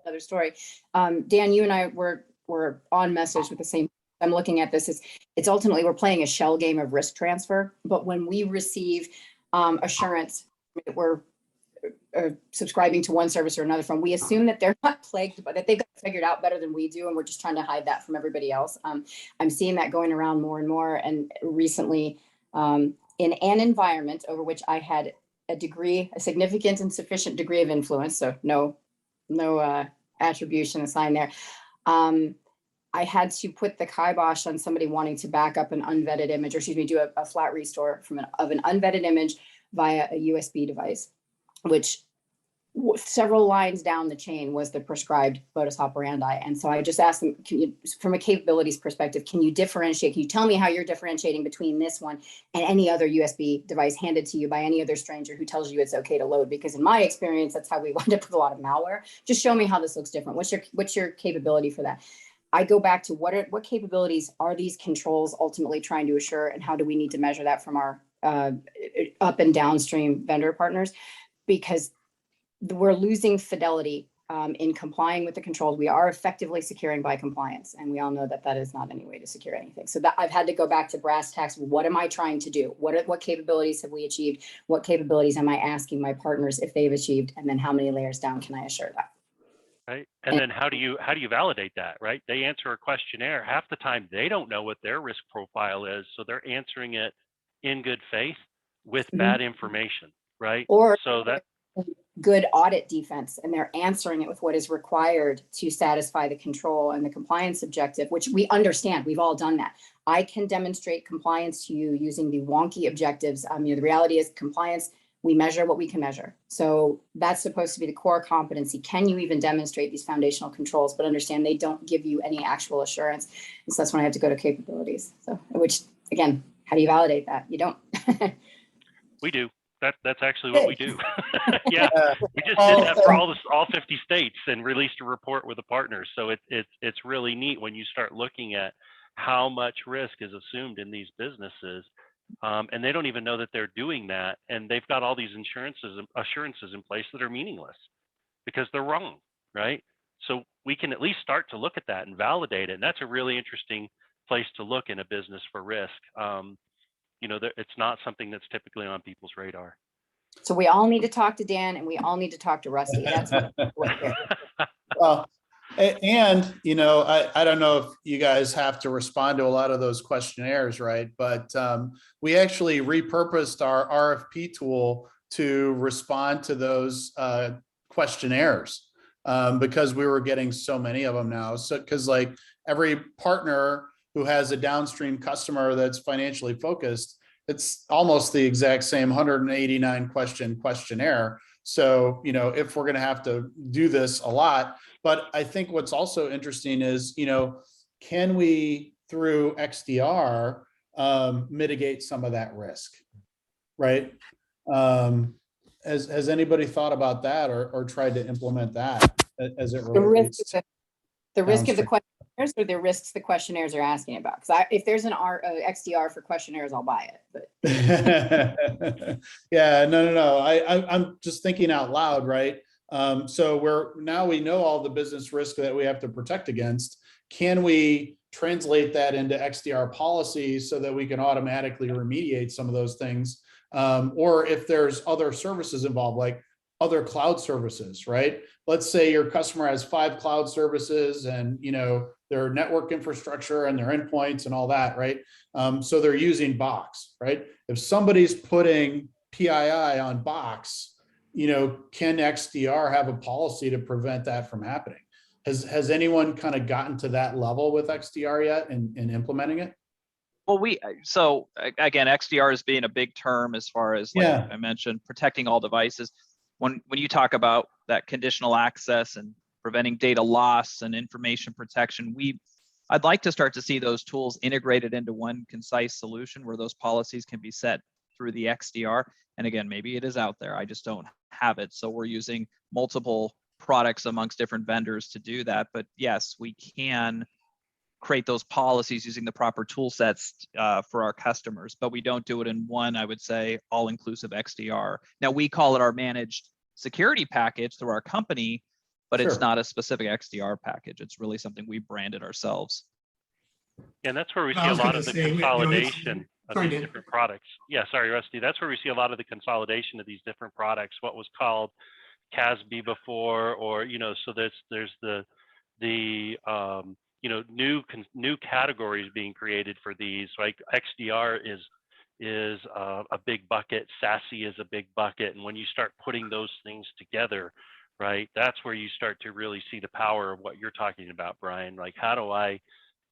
another story. Dan, you and I were on message with the same. I'm looking at this. It's ultimately, we're playing a shell game of risk transfer. But when we receive assurance that we're subscribing to one service or another from, we assume that they're not plagued, but that they've got it figured out better than we do, and we're just trying to hide that from everybody else. I'm seeing that going around more and more. And recently, in an environment over which I had a significant and sufficient degree of influence, so no attribution assigned there. I had to put the kibosh on somebody wanting to back up an unvetted image, or do a flat restore of an unvetted image via a USB device, which several lines down the chain was the prescribed modus operandi. And so I just asked them, from a capabilities perspective, can you differentiate? Can you tell me how you're differentiating between this one and any other USB device handed to you by any other stranger who tells you it's okay to load? Because in my experience, that's how we wind up with a lot of malware. Just show me how this looks different. What's your capability for that? I go back to what capabilities are these controls ultimately trying to assure, and how do we need to measure that from our up and downstream vendor partners? Because we're losing fidelity in complying with the controls. We are effectively securing by compliance, and we all know that is not any way to secure anything. So that I've had to go back to brass tacks. What am I trying to do? What capabilities have we achieved? What capabilities am I asking my partners if they've achieved? And then how many layers down can I assure that? Right. And then how do you validate that, right? They answer a questionnaire. Half the time they don't know what their risk profile is, so they're answering it in good faith with bad information, right? Or so that good audit defense, and they're answering it with what is required to satisfy the control and the compliance objective, which we understand. We've all done that. I can demonstrate compliance to you using the wonky objectives. The reality is compliance, we measure what we can measure. So that's supposed to be the core competency. Can you even demonstrate these foundational controls? But understand they don't give you any actual assurance. And so that's when I have to go to capabilities. So, which again, how do you validate that? You don't. We do. That's actually what we do. Yeah, we just did that for all 50 states and released a report with a partner. So it's really neat when you start looking at how much risk is assumed in these businesses. And they don't even know that they're doing that, and they've got all these assurances in place that are meaningless because they're wrong, right? So we can at least start to look at that and validate it, and that's a really interesting place to look in a business for risk. It's not something that's typically on people's radar. So we all need to talk to Dan, and we all need to talk to Rusty. That's what. Well, And, you know, I don't know if you guys have to respond to a lot of those questionnaires, right? But we actually repurposed our RFP tool to respond to those questionnaires because we were getting so many of them now. So, because like every partner who has a downstream customer that's financially focused, it's almost the exact same 189 question questionnaire. So, you know, if we're going to have to do this a lot, but I think what's also interesting is, you know, can we, through XDR, mitigate some of that risk, right? Has anybody thought about that or tried to implement that as it relates? The risk of the questionnaires or the risks the questionnaires are asking about? Because if there's an XDR for questionnaires, I'll buy it. But yeah, no. I'm just thinking out loud, right? So now we know all the business risk that we have to protect against. Can we translate that into XDR policies so that we can automatically remediate some of those things? Or if there's other services involved, like other cloud services, right? Let's say your customer has 5 cloud services and, you know, their network infrastructure and their endpoints and all that, right? So they're using Box, right? If somebody's putting PII on Box, you know, can XDR have a policy to prevent that from happening? Has anyone kind of gotten to that level with XDR yet in implementing it? Well, so again, XDR is being a big term as far as, like I mentioned, protecting all devices. When you talk about that conditional access and preventing data loss and information protection, I'd like to start to see those tools integrated into one concise solution where those policies can be set through the XDR. And again, maybe it is out there, I just don't have it. So we're using multiple products amongst different vendors to do that. But yes, we can create those policies using the proper tool sets for our customers, but we don't do it in one, I would say, all-inclusive XDR. Now, we call it our managed security package through our company, but It's not a specific XDR package. It's really something we branded ourselves. And that's where we see a lot of the consolidation of these different products. Yeah, sorry, Rusty. That's where we see a lot of the consolidation of these different products. What was called CASB before, or, you know, so there's the you know, new categories being created for these. Like XDR is a big bucket, SASE is a big bucket, and when you start putting those things together, right, that's where you start to really see the power of what you're talking about, Brian. Like, how do I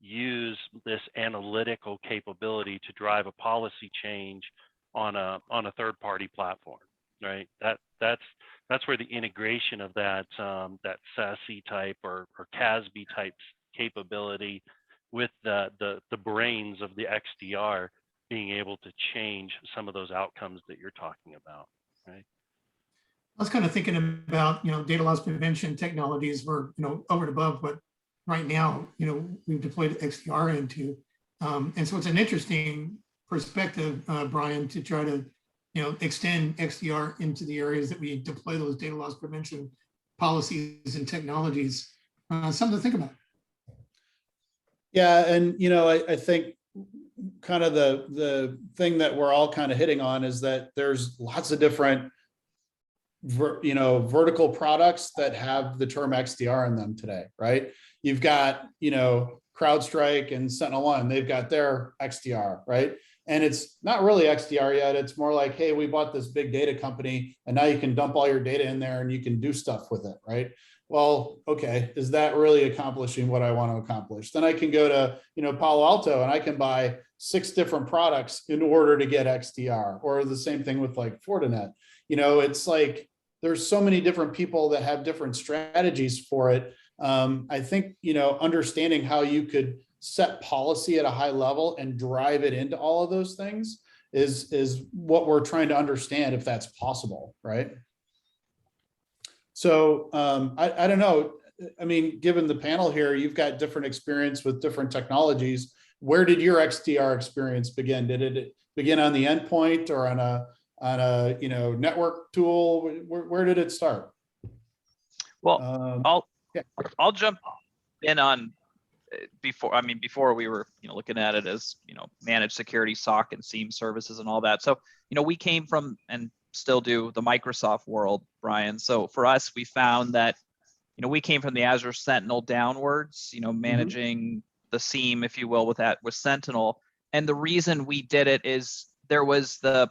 use this analytical capability to drive a policy change on a third-party platform, right? That's where the integration of that SASE type or CASB type capability with the brains of the XDR being able to change some of those outcomes that you're talking about, right? I was kind of thinking about, you know, data loss prevention technologies were, you know, over and above what right now, you know, we've deployed XDR into. And so it's an interesting perspective, Brian, to try to, you know, extend XDR into the areas that we deploy those data loss prevention policies and technologies. Something to think about. Yeah, and you know, I think kind of the thing that we're all kind of hitting on is that there's lots of different, you know, vertical products that have the term XDR in them today, right? You've got, you know, CrowdStrike and SentinelOne, they've got their XDR, right? And it's not really XDR yet. It's more like, hey, we bought this big data company and now you can dump all your data in there and you can do stuff with it, right? Well, okay, is that really accomplishing what I want to accomplish? Then I can go to, you know, Palo Alto and I can buy 6 different products in order to get XDR, or the same thing with like Fortinet. You know, it's like, there's so many different people that have different strategies for it. I think, you know, understanding how you could set policy at a high level and drive it into all of those things is what we're trying to understand, if that's possible, right? So I don't know. I mean, given the panel here, you've got different experience with different technologies. Where did your XDR experience begin? Did it begin on the endpoint or on a you know, network tool? Where did it start? Well, I'll jump in on before we were, you know, looking at it as, you know, managed security, SOC and SIEM services and all that. So, you know, we came from and still do the Microsoft world, Brian. So for us, we found that, we came from the Azure Sentinel downwards, managing the seam, if you will, with Sentinel. And the reason we did it is there was the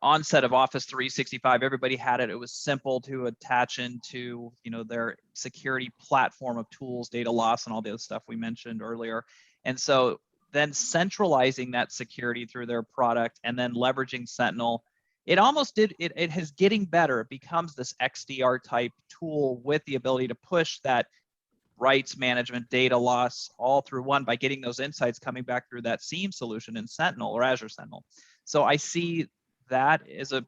onset of Office 365. Everybody had it. It was simple to attach into, their security platform of tools, data loss, and all the other stuff we mentioned earlier. And so then centralizing that security through their product and then leveraging Sentinel, it is getting better. It becomes this XDR type tool with the ability to push that rights management, data loss all through one by getting those insights coming back through that SIEM solution in Sentinel or Azure Sentinel. So I see that as a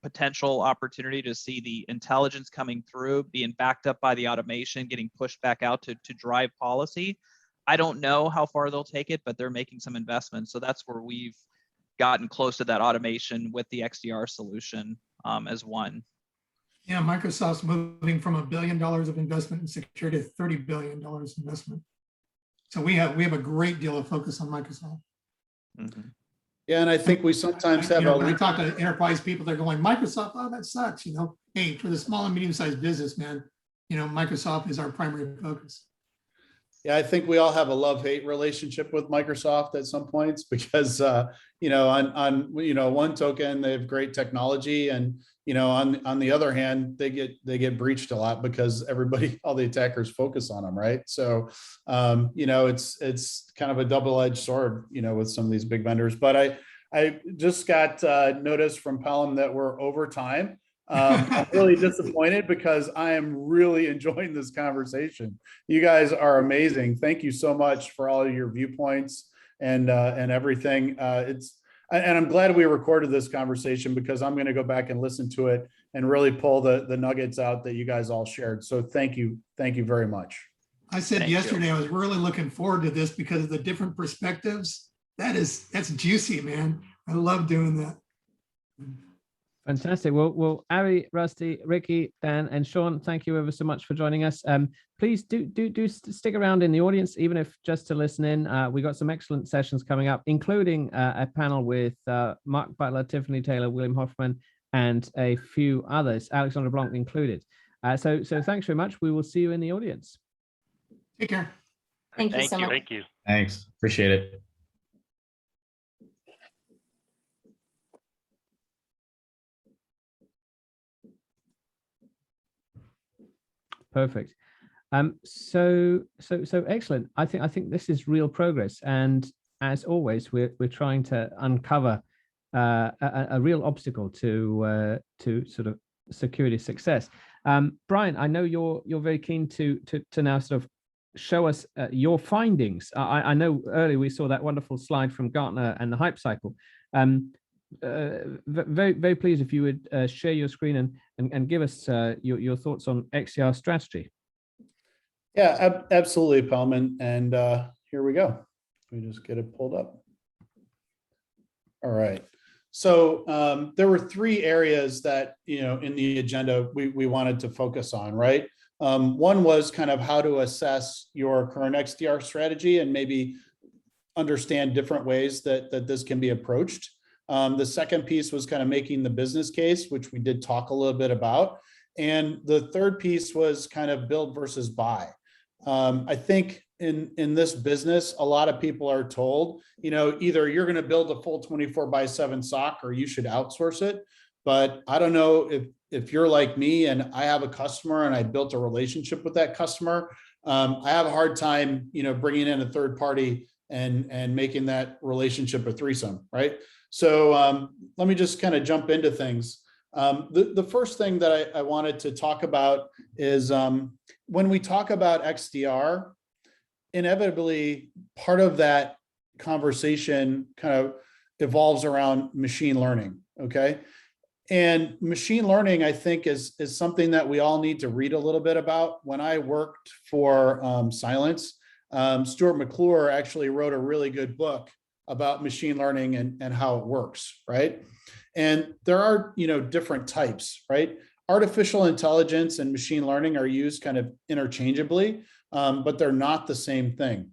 potential opportunity to see the intelligence coming through, being backed up by the automation, getting pushed back out to drive policy. I don't know how far they'll take it, but they're making some investments. So that's where we've gotten close to that automation with the XDR solution as one. Yeah, Microsoft's moving from $1 billion of investment in security to $30 billion investment. So we have a great deal of focus on Microsoft. Mm-hmm. Yeah, and I think we sometimes have when I talk to enterprise people, they're going, Microsoft, oh, that sucks. Hey, for the small and medium-sized business, man, Microsoft is our primary focus. Yeah, I think we all have a love-hate relationship with Microsoft at some points because, on one token, they have great technology, and on the other hand, they get breached a lot because all the attackers focus on them, right? So, it's kind of a double-edged sword, with some of these big vendors. But I just got notice from Pelham that we're over time. I'm really disappointed because I am really enjoying this conversation. You guys are amazing. Thank you so much for all of your viewpoints and everything. And I'm glad we recorded this conversation because I'm going to go back and listen to it and really pull the nuggets out that you guys all shared. So thank you very much. I said yesterday, I was really looking forward to this because of the different perspectives. That's juicy, man. I love doing that. Fantastic. Well, Ari, Rusty, Ricky, Dan, and Sean, thank you ever so much for joining us. Please do stick around in the audience, even if just to listen in. We got some excellent sessions coming up, including a panel with Mark Butler, Tiffany Taylor, William Hoffman, and a few others, Alexandra Blanc included. So thanks very much. We will see you in the audience. Take care. Thank you so much. Thank you. Thanks. Appreciate it. Perfect. So excellent. I think this is real progress, and as always, we're trying to uncover a real obstacle to sort of security success. Brian, I know you're very keen to now sort of show us your findings. I know earlier we saw that wonderful slide from Gartner and the hype cycle. Very, very pleased if you would share your screen and give us your thoughts on XDR strategy. Yeah, absolutely, Pelham. And here we go. Let me just get it pulled up. All right. So there were three areas that, in the agenda we wanted to focus on, right? One was kind of how to assess your current XDR strategy and maybe understand different ways that this can be approached. The second piece was kind of making the business case, which we did talk a little bit about. And the third piece was kind of build versus buy. I think in this business, a lot of people are told, either you're going to build a full 24/7 SOC or you should outsource it. But I don't know if you're like me and I have a customer and I built a relationship with that customer. I have a hard time, bringing in a third party and making that relationship a threesome, right? So let me just kind of jump into things. The first thing that I wanted to talk about is when we talk about XDR, inevitably part of that conversation kind of evolves around machine learning, okay? And machine learning, I think, is something that we all need to read a little bit about. When I worked for Cylance, Stuart McClure actually wrote a really good book about machine learning and how it works, right? And there are, different types, right? Artificial intelligence and machine learning are used kind of interchangeably, but they're not the same thing.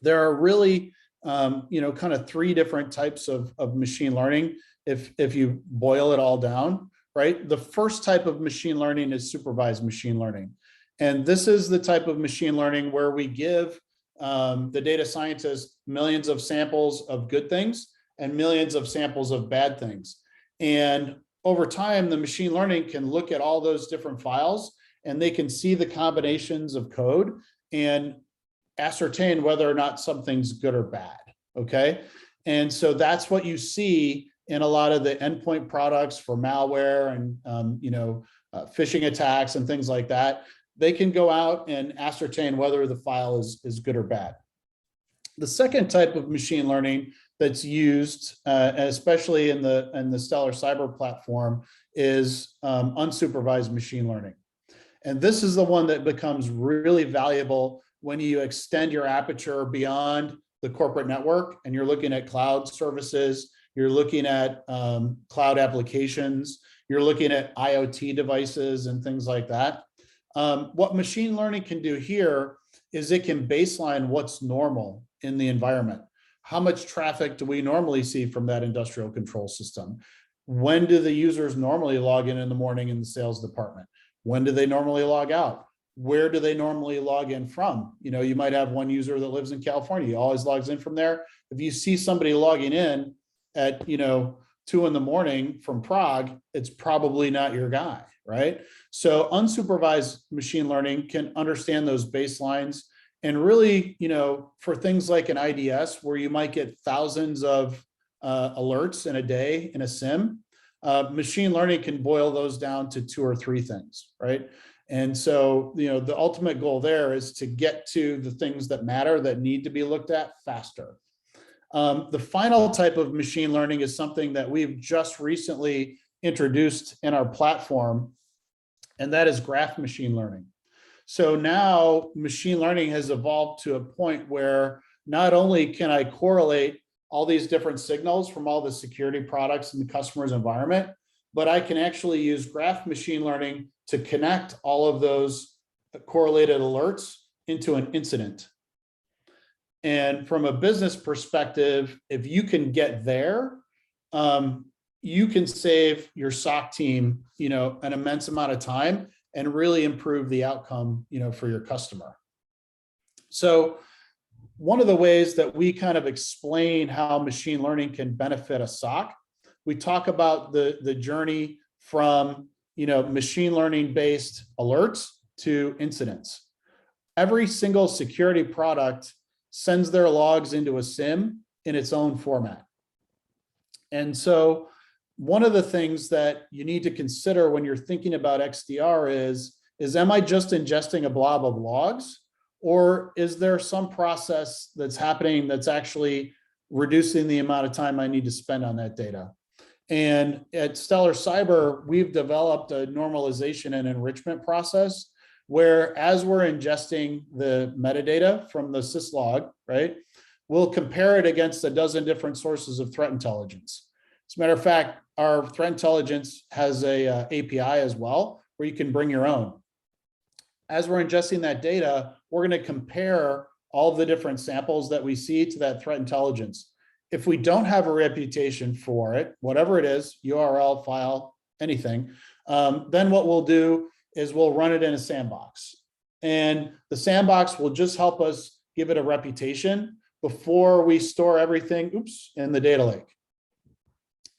There are really, kind of three different types of machine learning if you boil it all down, right? The first type of machine learning is supervised machine learning. And this is the type of machine learning where we give the data scientists millions of samples of good things and millions of samples of bad things. And over time, the machine learning can look at all those different files and they can see the combinations of code and ascertain whether or not something's good or bad, okay? And so that's what you see in a lot of the endpoint products for malware and phishing attacks and things like that. They can go out and ascertain whether the file is good or bad. The second type of machine learning that's used, especially in the Stellar Cyber platform, is unsupervised machine learning. And this is the one that becomes really valuable when you extend your aperture beyond the corporate network and you're looking at cloud services, you're looking at cloud applications, you're looking at IoT devices and things like that. What machine learning can do here is it can baseline what's normal in the environment. How much traffic do we normally see from that industrial control system? When do the users normally log in the morning in the sales department? When do they normally log out? Where do they normally log in from? You might have one user that lives in California, he always logs in from there. If you see somebody logging in at 2 in the morning from Prague, it's probably not your guy, right? So unsupervised machine learning can understand those baselines and really, for things like an IDS where you might get thousands of alerts in a day in a SIM, machine learning can boil those down to 2 or 3 things, right? And so, the ultimate goal there is to get to the things that matter that need to be looked at faster. The final type of machine learning is something that we've just recently introduced in our platform, and that is graph machine learning. So now machine learning has evolved to a point where not only can I correlate all these different signals from all the security products in the customer's environment, but I can actually use graph machine learning to connect all of those correlated alerts into an incident. And from a business perspective, if you can get there, you can save your SOC team, an immense amount of time and really improve the outcome, for your customer. So one of the ways that we kind of explain how machine learning can benefit a SOC, we talk about the journey from, machine learning based alerts to incidents. Every single security product sends their logs into a SIM in its own format. And so one of the things that you need to consider when you're thinking about XDR is am I just ingesting a blob of logs, or is there some process that's happening that's actually reducing the amount of time I need to spend on that data? And at Stellar Cyber, we've developed a normalization and enrichment process where as we're ingesting the metadata from the syslog, right, we'll compare it against a dozen different sources of threat intelligence. As a matter of fact, our threat intelligence has a API as well, where you can bring your own. As we're ingesting that data, we're going to compare all of the different samples that we see to that threat intelligence. If we don't have a reputation for it, whatever it is, URL, file, anything, then what we'll do is we'll run it in a sandbox. And the sandbox will just help us give it a reputation before we store everything, in the data lake.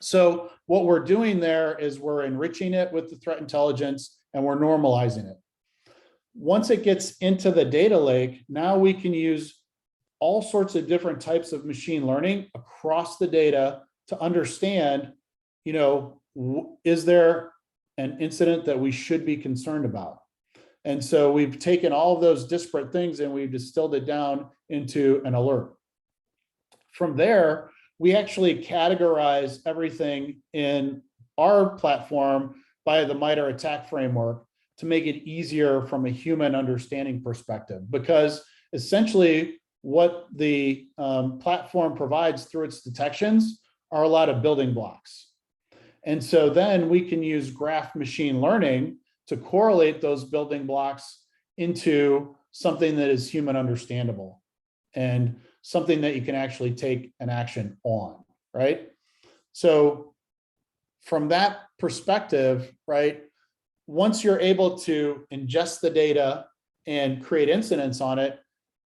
So what we're doing there is we're enriching it with the threat intelligence and we're normalizing it. Once it gets into the data lake, now we can use all sorts of different types of machine learning across the data to understand, is there an incident that we should be concerned about? And so we've taken all of those disparate things and we've distilled it down into an alert. From there, we actually categorize everything in our platform by the MITRE attack framework to make it easier from a human understanding perspective, because essentially what the platform provides through its detections are a lot of building blocks. And so then we can use graph machine learning to correlate those building blocks into something that is human understandable and something that you can actually take an action on, right? So from that perspective, right, once you're able to ingest the data and create incidents on it,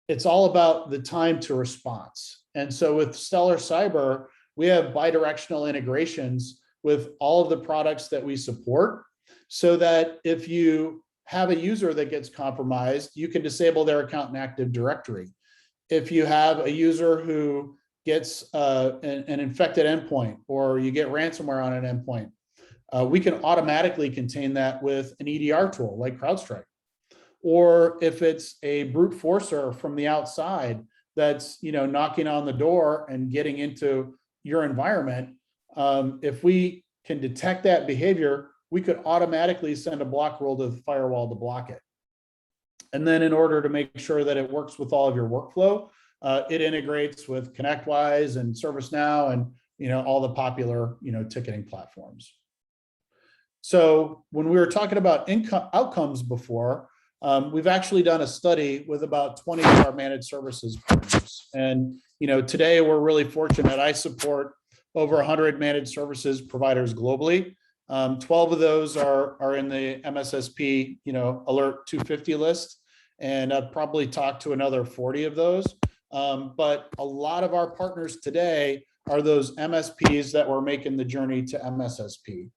it's all about the time to response. And so with Stellar Cyber, we have bidirectional integrations with all of the products that we support, so that if you have a user that gets compromised, you can disable their account in Active Directory. If you have a user who gets an infected endpoint, or you get ransomware on an endpoint, we can automatically contain that with an EDR tool like CrowdStrike. Or if it's a brute forcer from the outside that's knocking on the door and getting into your environment, if we can detect that behavior, we could automatically send a block rule to the firewall to block it. And then in order to make sure that it works with all of your workflow, it integrates with ConnectWise and ServiceNow and all the popular ticketing platforms. So when we were talking about outcomes before, we've actually done a study with about 20 of our managed services partners. And today we're really fortunate. I support over 100 managed services providers globally. 12 of those are in the MSSP Alert 250 list, and I've probably talked to another 40 of those. But a lot of our partners today are those MSPs that were making the journey to MSSP.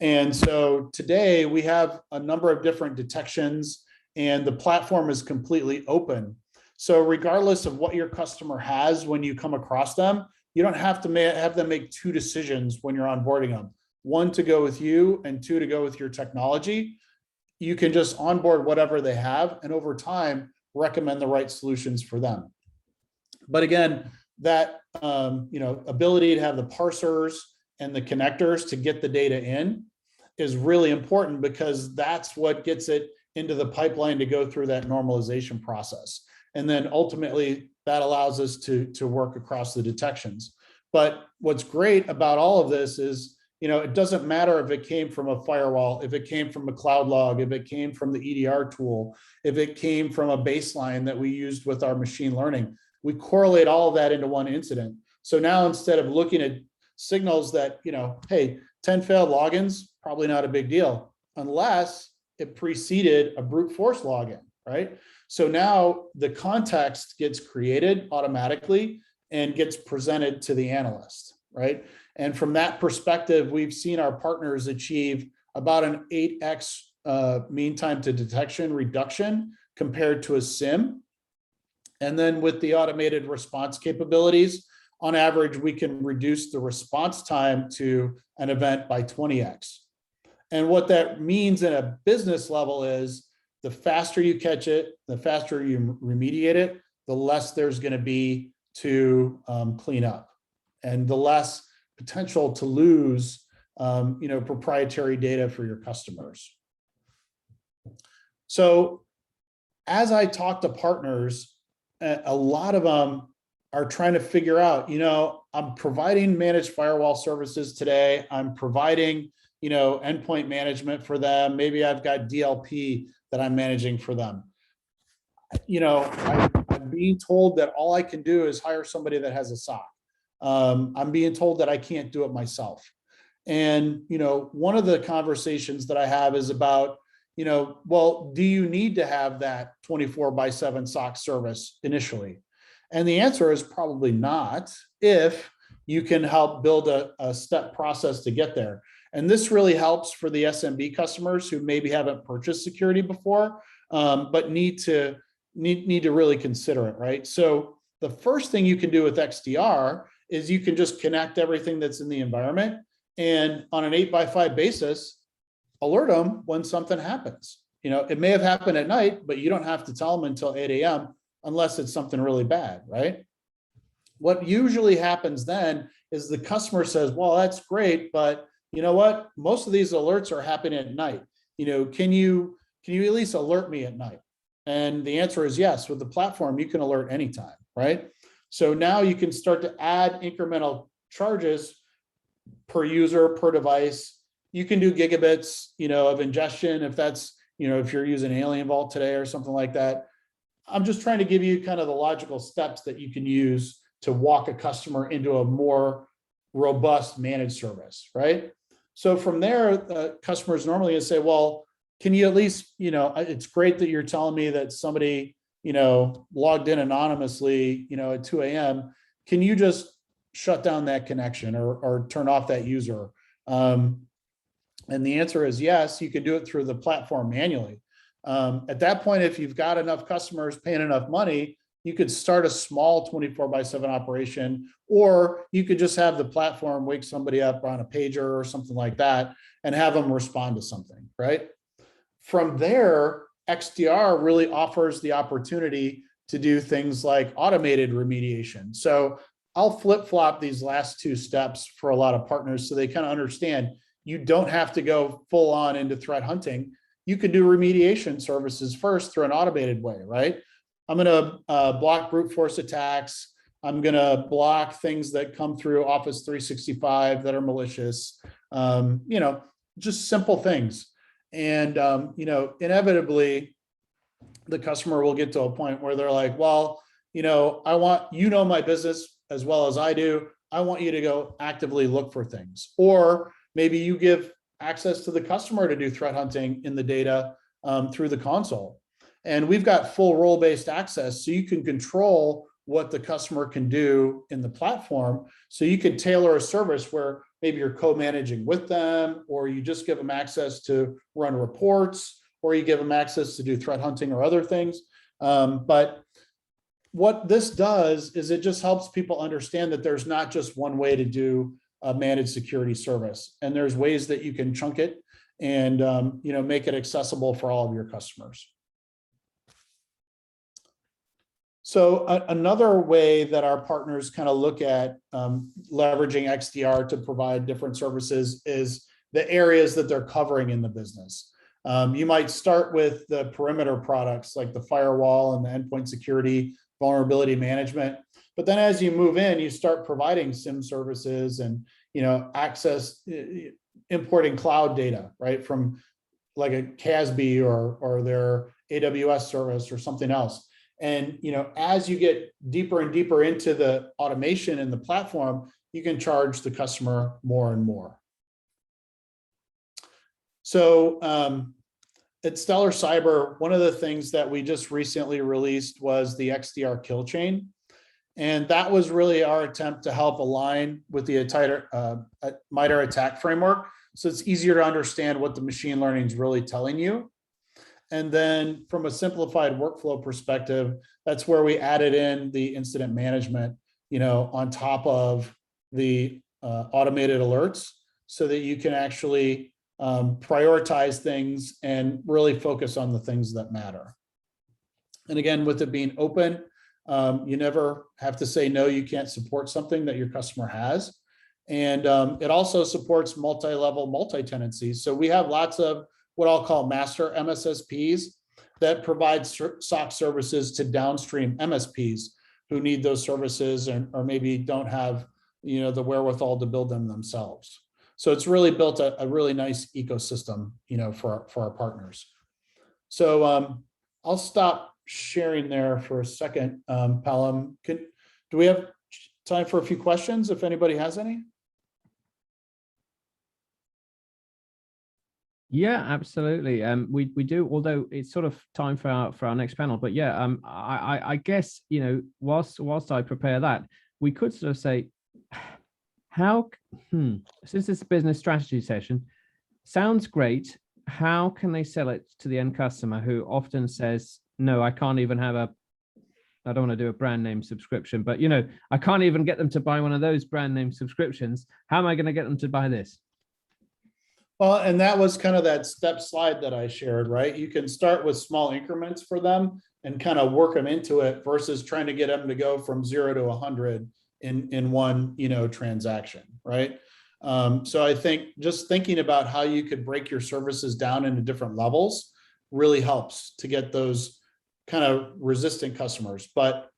And so today we have a number of different detections, and the platform is completely open. So regardless of what your customer has when you come across them, you don't have to have them make two decisions when you're onboarding them. One to go with you and two to go with your technology. You can just onboard whatever they have, and over time recommend the right solutions for them. But again, that ability to have the parsers and the connectors to get the data in is really important, because that's what gets it into the pipeline to go through that normalization process. And then ultimately that allows us to work across the detections. But what's great about all of this is, it doesn't matter if it came from a firewall, if it came from a cloud log, if it came from the EDR tool, if it came from a baseline that we used with our machine learning. We correlate all of that into one incident. So now instead of looking at signals that, hey, 10 failed logins, probably not a big deal, unless it preceded a brute force login, right? So now the context gets created automatically and gets presented to the analyst, right? And from that perspective, we've seen our partners achieve about an 8x mean time to detection reduction compared to a SIM. And then with the automated response capabilities, on average, we can reduce the response time to an event by 20x. And what that means at a business level is the faster you catch it, the faster you remediate it, the less there's going to be to clean up, and the less potential to lose proprietary data for your customers. So as I talk to partners, a lot of them are trying to figure out, I'm providing managed firewall services today. I'm providing, endpoint management for them. Maybe I've got DLP that I'm managing for them. I'm being told that all I can do is hire somebody that has a SOC. I'm being told that I can't do it myself. And, one of the conversations that I have is about, well, do you need to have that 24/7 SOC service initially? And the answer is probably not, if you can help build a step process to get there. And this really helps for the SMB customers who maybe haven't purchased security before, but need to really consider it, right? So the first thing you can do with XDR is you can just connect everything that's in the environment, and on an 8x5 basis, alert them when something happens. It may have happened at night, but you don't have to tell them until 8 a.m. unless it's something really bad, right? What usually happens then is the customer says, well, that's great, but you know what? Most of these alerts are happening at night. Can you at least alert me at night? And the answer is yes. With the platform, you can alert anytime, right? So now you can start to add incremental charges per user, per device. You can do gigabits, of ingestion if that's, if you're using Alien Vault today or something like that. I'm just trying to give you kind of the logical steps that you can use to walk a customer into a more robust managed service, right? So from there, customers normally gonna say, well, can you at least, it's great that you're telling me that somebody, logged in anonymously, at 2 a.m. Can you just shut down that connection or turn off that user? And the answer is yes, you can do it through the platform manually. At that point, if you've got enough customers paying enough money, you could start a small 24/7 operation, or you could just have the platform wake somebody up on a pager or something like that and have them respond to something, right? From there, XDR really offers the opportunity to do things like automated remediation. So I'll flip-flop these last two steps for a lot of partners so they kind of understand you don't have to go full on into threat hunting. You could do remediation services first through an automated way, right? I'm going to block brute force attacks. I'm going to block things that come through Office 365 that are malicious, just simple things. And, inevitably, the customer will get to a point where they're like, well, I want, my business as well as I do. I want you to go actively look for things. Or maybe you give access to the customer to do threat hunting in the data through the console. And we've got full role-based access, so you can control what the customer can do in the platform. So you can tailor a service where maybe you're co-managing with them, or you just give them access to run reports, or you give them access to do threat hunting or other things. But what this does is it just helps people understand that there's not just one way to do a managed security service, and there's ways that you can chunk it and make it accessible for all of your customers. So another way that our partners kind of look at leveraging XDR to provide different services is the areas that they're covering in the business. You might start with the perimeter products like the firewall and the endpoint security, vulnerability management. But then as you move in, you start providing SIM services and access, importing cloud data, right, from like a CASB or their AWS service or something else. And as you get deeper and deeper into the automation and the platform, you can charge the customer more and more. So at Stellar Cyber, one of the things that we just recently released was the Xdr Kill Chain. And that was really our attempt to help align with the MITRE attack framework. So it's easier to understand what the machine learning is really telling you. And then from a simplified workflow perspective, that's where we added in the incident management, on top of the automated alerts so that you can actually prioritize things and really focus on the things that matter. And again, with it being open, you never have to say, no, you can't support something that your customer has. And it also supports multi-level, multi-tenancy. So we have lots of what I'll call master MSSPs that provide SOC services to downstream MSPs who need those services or maybe don't have the wherewithal to build them themselves. So it's really built a really nice ecosystem for our partners. So I'll stop sharing there for a second. Palam, do we have time for a few questions if anybody has any? Yeah, absolutely. We do, although it's sort of time for our next panel. But yeah, I guess whilst I prepare that, we could sort of say, since it's a business strategy session, sounds great. How can they sell it to the end customer who often says, no, I can't even have I don't want to do a brand name subscription, but I can't even get them to buy one of those brand name subscriptions. How am I going to get them to buy this? Well, and that was kind of that step slide that I shared, right? You can start with small increments for them and kind of work them into it versus trying to get them to go from 0 to 100 in one, transaction, right? So I think just thinking about how you could break your services down into different levels really helps to get those kind of resistant customers. But,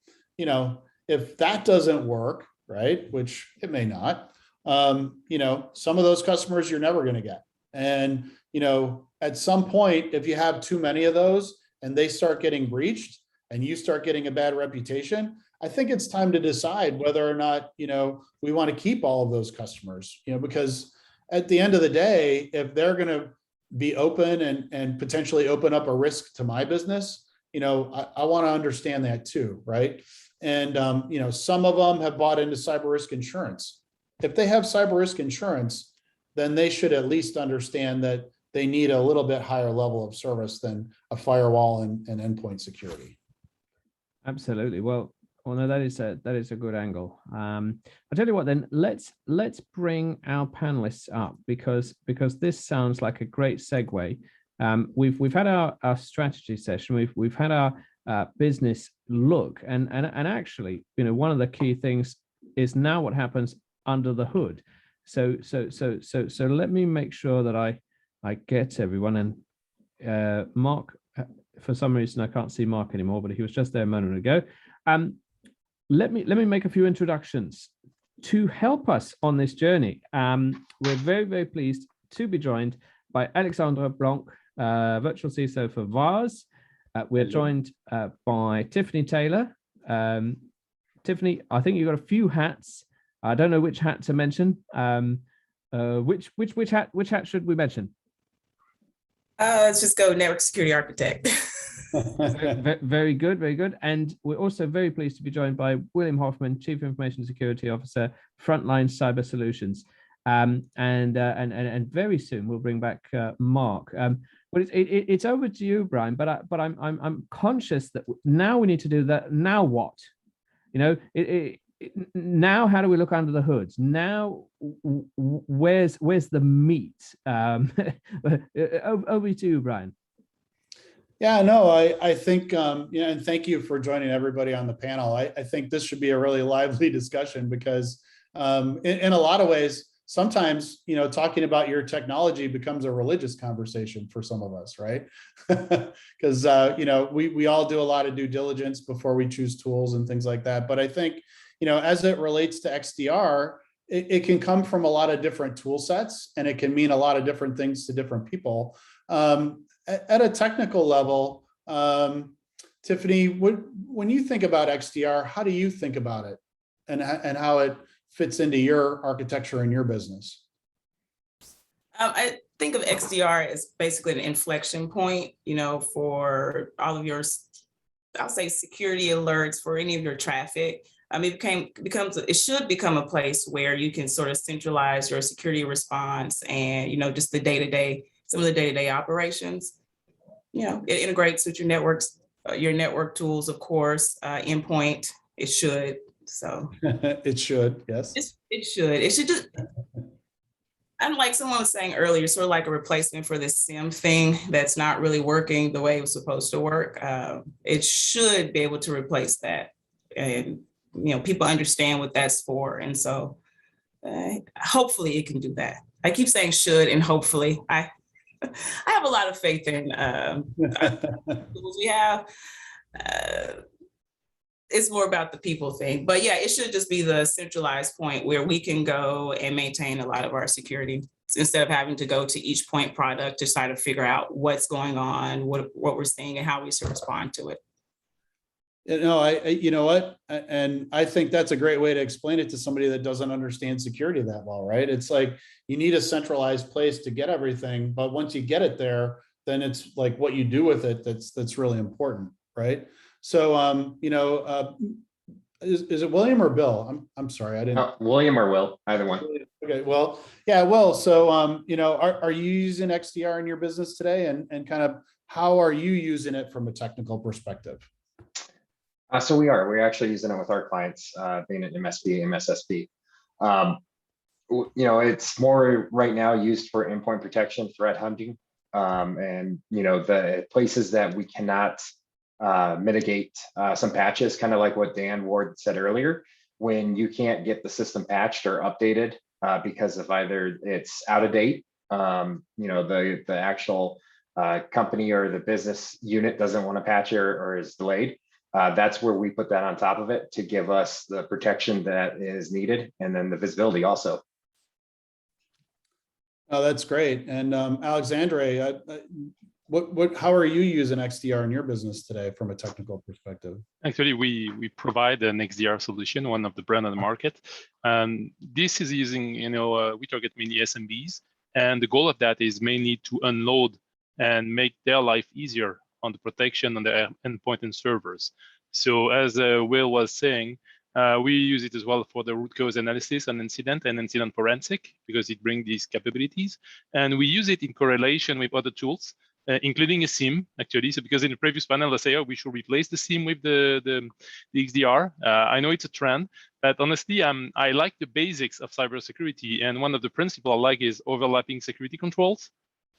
if that doesn't work, right, which it may not, some of those customers you're never going to get. And, at some point, if you have too many of those and they start getting breached and you start getting a bad reputation, I think it's time to decide whether or not, we want to keep all of those customers, because at the end of the day, if they're going to be open and potentially open up a risk to my business, I want to understand that too, right? And some of them have bought into cyber risk insurance. If they have cyber risk insurance, then they should at least understand that they need a little bit higher level of service than a firewall and endpoint security. Absolutely. Well, no, that is a good angle. I'll tell you what, then let's bring our panelists up because this sounds like a great segue. We've had our strategy session. We've had our business look, and actually, one of the key things is now what happens under the hood. So let me make sure that I get everyone. And Mark, for some reason I can't see Mark anymore, but he was just there a moment ago. Let me make a few introductions to help us on this journey. We're very, very pleased to be joined by Alexandra Blanc, virtual CISO for VARS. We're joined by Tiffany Taylor. Tiffany, I think you've got a few hats. I don't know which hat to mention. Which hat should we mention? Let's just go network security architect. Very good, very good. And we're also very pleased to be joined by William Hoffman, Chief Information Security Officer, Frontline Cyber Solutions. And very soon we'll bring back Mark. Well, it's over to you, Brian. But I'm conscious that now we need to do that. Now what? Now how do we look under the hoods? Now where's the meat? Over to you, Brian. Yeah, no, I think, and thank you for joining everybody on the panel. I think this should be a really lively discussion because in a lot of ways, sometimes, talking about your technology becomes a religious conversation for some of us, right? Because, we all do a lot of due diligence before we choose tools and things like that. But I think, as it relates to XDR, it can come from a lot of different tool sets and it can mean a lot of different things to different people. At a technical level, Tiffany, when you think about XDR, how do you think about it and how it fits into your architecture and your business? I think of XDR as basically an inflection point, for all of your, I'll say, security alerts for any of your traffic. It should become a place where you can sort of centralize your security response and, just the day-to-day, some of the day-to-day operations. It integrates with your networks, your network tools, of course, endpoint, it should. So it should, yes. It should just, and like someone was saying earlier, sort of like a replacement for this SIM thing that's not really working the way it was supposed to work. It should be able to replace that. And, people understand what that's for. And so hopefully it can do that. I keep saying should and hopefully. I have a lot of faith in tools we have. It's more about the people thing, but yeah, it should just be the centralized point where we can go and maintain a lot of our security instead of having to go to each point product to try to figure out what's going on, what we're seeing and how we should respond to it. You know what? And I think that's a great way to explain it to somebody that doesn't understand security that well, right? It's like you need a centralized place to get everything, but once you get it there, then it's like what you do with it that's really important, right? So, is it William or Bill? I'm sorry, I didn't. William or Will, either one. Okay, well, yeah, Will. So, are you using XDR in your business today, and kind of how are you using it from a technical perspective? So we're actually using it with our clients, being an MSP, MSSP. It's more right now used for endpoint protection, threat hunting, and the places that we cannot mitigate some patches, kind of like what Dan Ward said earlier, when you can't get the system patched or updated because of either it's out of date, the actual company or the business unit doesn't want to patch or is delayed. That's where we put that on top of it to give us the protection that is needed, and then the visibility also. Oh, that's great. And Alexandre, how are you using XDR in your business today from a technical perspective? Actually, we provide an XDR solution, one of the brand on the market. This is using, we target mainly SMBs, and the goal of that is mainly to unload and make their life easier on the protection on the endpoint and servers. So as Will was saying, we use it as well for the root cause analysis on incident and incident forensic, because it brings these capabilities. And we use it in correlation with other tools, including a SIEM, actually. So because in the previous panel, they say, oh, we should replace the SIEM with the XDR. I know it's a trend, but honestly, I like the basics of cybersecurity. And one of the principles I like is overlapping security controls.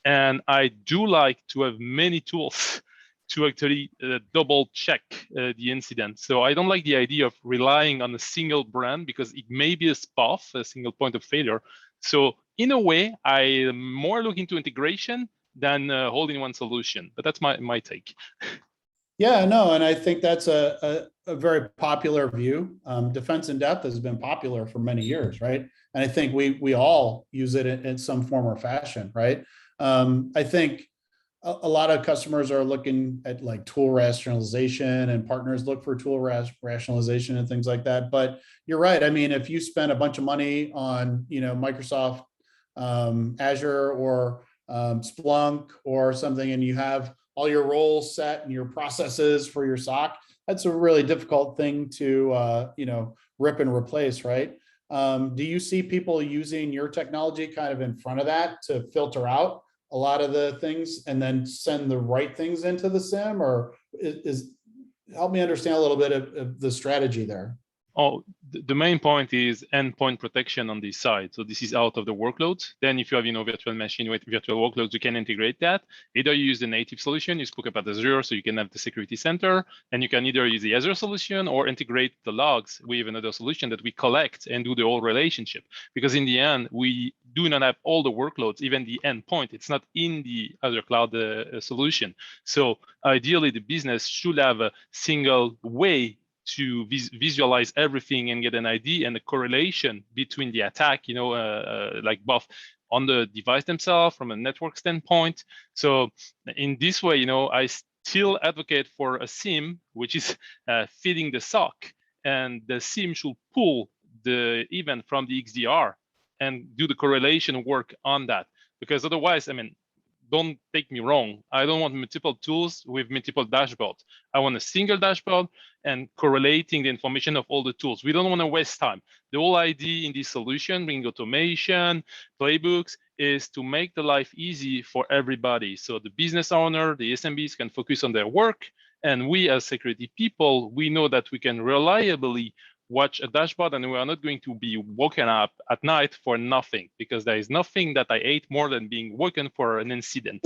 And I do like to have many tools to actually double check the incident. So I don't like the idea of relying on a single brand, because it may be a spot, a single point of failure. So in a way, I am more looking to integration than holding one solution. But that's my take. Yeah, no, and I think that's a very popular view. Defense in depth has been popular for many years, right? And I think we all use it in some form or fashion, right? I think a lot of customers are looking at like tool rationalization, and partners look for tool rationalization and things like that. But you're right. I mean, if you spend a bunch of money on, Microsoft Azure or Splunk or something, and you have all your roles set and your processes for your SOC, that's a really difficult thing to, rip and replace, right? Do you see people using your technology kind of in front of that to filter out a lot of the things and then send the right things into the SIM, or help me understand a little bit of the strategy there? Oh, the main point is endpoint protection on this side. So this is out of the workloads. Then if you have, virtual machine with virtual workloads, you can integrate that. Either you use the native solution, you spoke about Azure, so you can have the security center, and you can either use the Azure solution or integrate the logs with another solution that we collect and do the whole relationship. Because in the end, we do not have all the workloads, even the endpoint. It's not in the Azure cloud solution. So ideally, the business should have a single way to visualize everything and get an ID and a correlation between the attack, like both on the device themselves from a network standpoint. So in this way, I still advocate for a SIEM, which is feeding the SOC, and the SIEM should pull the event from the XDR and do the correlation work on that. Because otherwise, don't take me wrong, I don't want multiple tools with multiple dashboards. I want a single dashboard and correlating the information of all the tools. We don't want to waste time. The whole idea in this solution, bringing automation, playbooks, is to make the life easy for everybody. So the business owner, the SMBs can focus on their work. And we as security people, we know that we can reliably watch a dashboard, and we are not going to be woken up at night for nothing, because there is nothing that I hate more than being woken for an incident.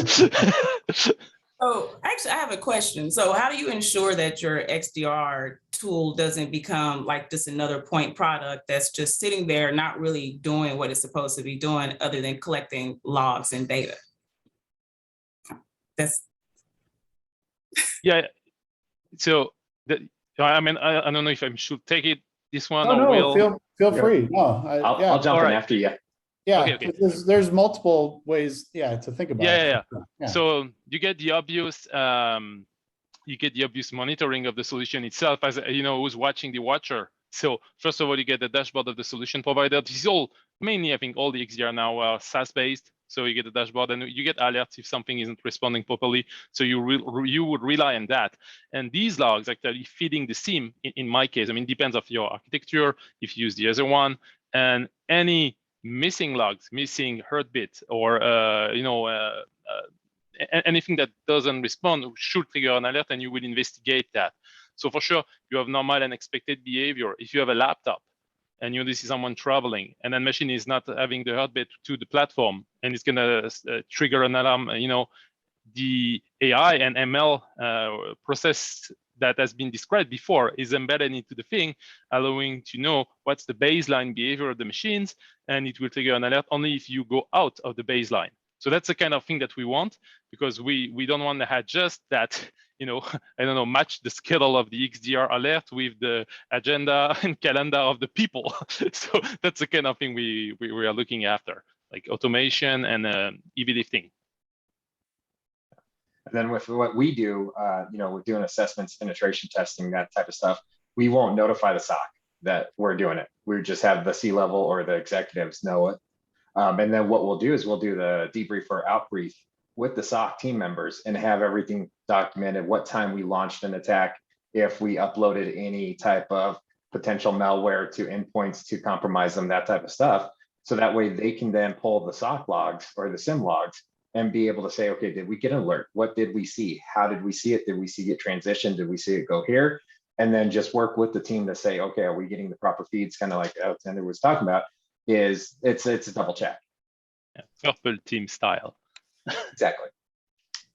Oh, actually, I have a question. So how do you ensure that your XDR tool doesn't become like just another point product that's just sitting there, not really doing what it's supposed to be doing other than collecting logs and data? Yeah. So I don't know if I should take it. This one, no, will feel free. No, I'll jump in after you. Yeah, okay. There's multiple ways, to think about it. Yeah. So you get the obvious, monitoring of the solution itself, as who's watching the watcher. So first of all, you get the dashboard of the solution provider. This is all mainly, I think, all the XDR now are SaaS based. So you get the dashboard and you get alerts if something isn't responding properly. So you would rely on that. And these logs actually feeding the SIEM. In my case, it depends of your architecture. If you use the other one, and any missing logs, missing heartbeat, or anything that doesn't respond should trigger an alert, and you will investigate that. So for sure, you have normal and expected behavior. If you have a laptop and this is someone traveling, and that machine is not having the heartbeat to the platform, and it's going to trigger an alarm, the AI and ML process that has been described before is embedded into the thing, allowing to know what's the baseline behavior of the machines, and it will trigger an alert only if you go out of the baseline. So that's the kind of thing that we want, because we don't want to adjust that, match the schedule of the XDR alert with the agenda and calendar of the people. So that's the kind of thing we are looking after, like automation and heavy lifting. And then with what we do, with doing assessments, penetration testing, that type of stuff, we won't notify the SOC that we're doing it. We just have the C-level or the executives know it. And then what we'll do is we'll do the debrief or outbrief with the SOC team members and have everything documented, what time we launched an attack, if we uploaded any type of potential malware to endpoints to compromise them, that type of stuff. So that way they can then pull the SOC logs or the SIM logs and be able to say, okay, did we get an alert? What did we see? How did we see it? Did we see it transition? Did we see it go here? And then just work with the team to say, okay, are we getting the proper feeds? Kind of like Alexander was talking about, it's a double check. Yeah, purple team style. Exactly.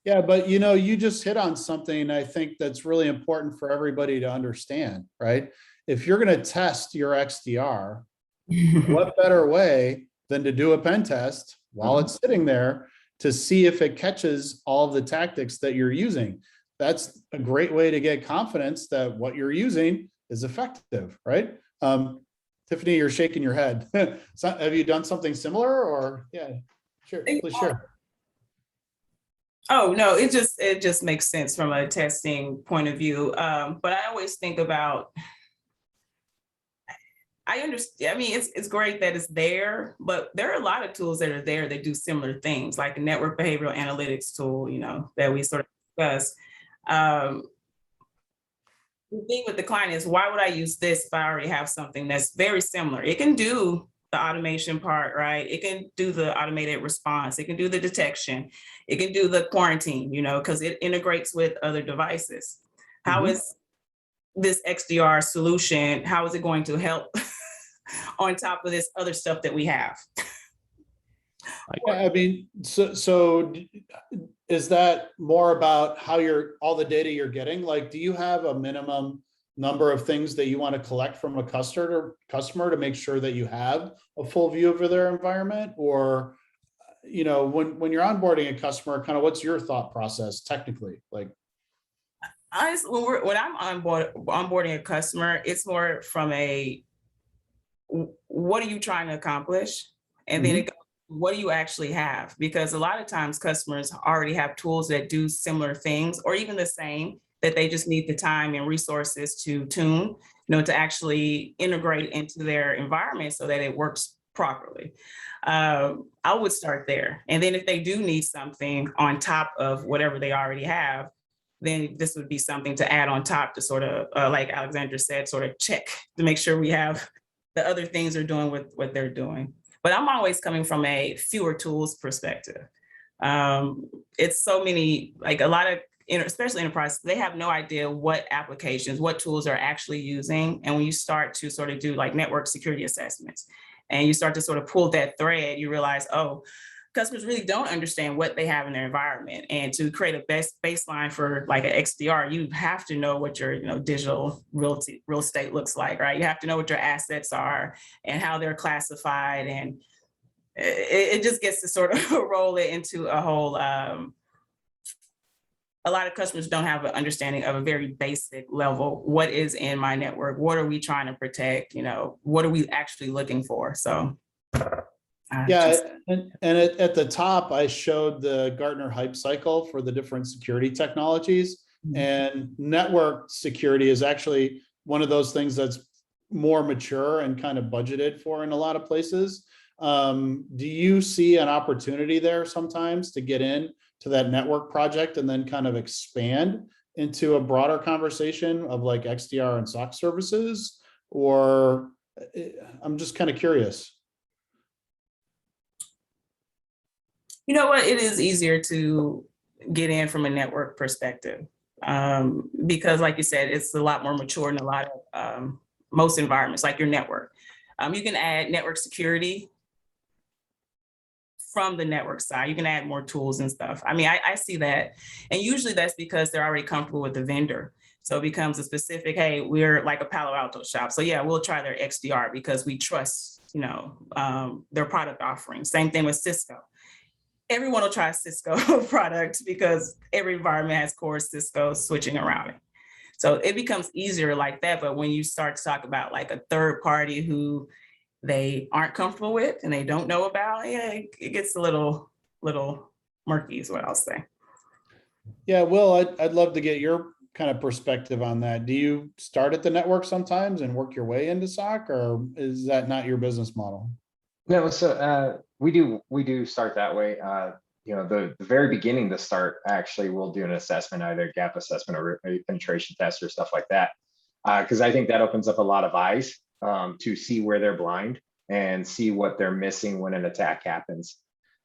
Yeah, but you just hit on something I think that's really important for everybody to understand, right? If you're going to test your XDR, what better way than to do a pen test while it's sitting there to see if it catches all of the tactics that you're using? That's a great way to get confidence that what you're using is effective, right? Tiffany, you're shaking your head. So, have you done something similar or? Yeah, sure, please share. Oh, no, it just makes sense from a testing point of view. But I always think about, I understand, I mean, it's great that it's there, but there are a lot of tools that are there that do similar things, like a network behavioral analytics tool, that we sort of discussed. The thing with the client is, why would I use this if I already have something that's very similar? It can do the automation part, right? It can do the automated response. It can do the detection. It can do the quarantine, because it integrates with other devices. How is this XDR solution, how is it going to help on top of this other stuff that we have? Yeah, I mean, so is that more about how all the data you're getting? Like, do you have a minimum number of things that you want to collect from a customer to make sure that you have a full view of their environment? Or, when you're onboarding a customer, kind of what's your thought process technically? Like, honestly, when I'm onboarding a customer, it's more from a, what are you trying to accomplish? And then it goes, what do you actually have? Because a lot of times customers already have tools that do similar things or even the same, that they just need the time and resources to tune, to actually integrate into their environment so that it works properly. I would start there. And then if they do need something on top of whatever they already have, then this would be something to add on top to sort of, like Alexandra said, sort of check to make sure we have the other things are doing what they're doing. But I'm always coming from a fewer tools perspective. It's so many, like a lot of, especially enterprise, they have no idea what applications, what tools are actually using. And when you start to sort of do like network security assessments and you start to sort of pull that thread, you realize, oh, customers really don't understand what they have in their environment. And to create a best baseline for like an XDR, you have to know what your digital real estate looks like, right? You have to know what your assets are and how they're classified. And it just gets to sort of roll it into a whole, a lot of customers don't have an understanding of a very basic level. What is in my network? What are we trying to protect? What are we actually looking for? So. Yeah, and at the top, I showed the Gartner hype cycle for the different security technologies, and network security is actually one of those things that's more mature and kind of budgeted for in a lot of places. Do you see an opportunity there sometimes to get in to that network project and then kind of expand into a broader conversation of like XDR and SOC services? Or I'm just kind of curious. You know what? It is easier to get in from a network perspective because, like you said, it's a lot more mature in a lot of most environments, like your network. You can add network security from the network side. You can add more tools and stuff. I mean, I see that. And usually that's because they're already comfortable with the vendor. So it becomes a specific, hey, we're like a Palo Alto shop. So yeah, we'll try their XDR because we trust, their product offering. Same thing with Cisco. Everyone will try a Cisco product because every environment has core Cisco switching around it. So it becomes easier like that. But when you start to talk about like a third party who they aren't comfortable with and they don't know about, yeah, it gets a little murky is what I'll say. Yeah, Will, I'd love to get your kind of perspective on that. Do you start at the network sometimes and work your way into SOC, or is that not your business model? No, so we do start that way. You know, the very beginning, the start, actually, we'll do an assessment, either gap assessment or a penetration test or stuff like that, because I think that opens up a lot of eyes to see where they're blind and see what they're missing when an attack happens.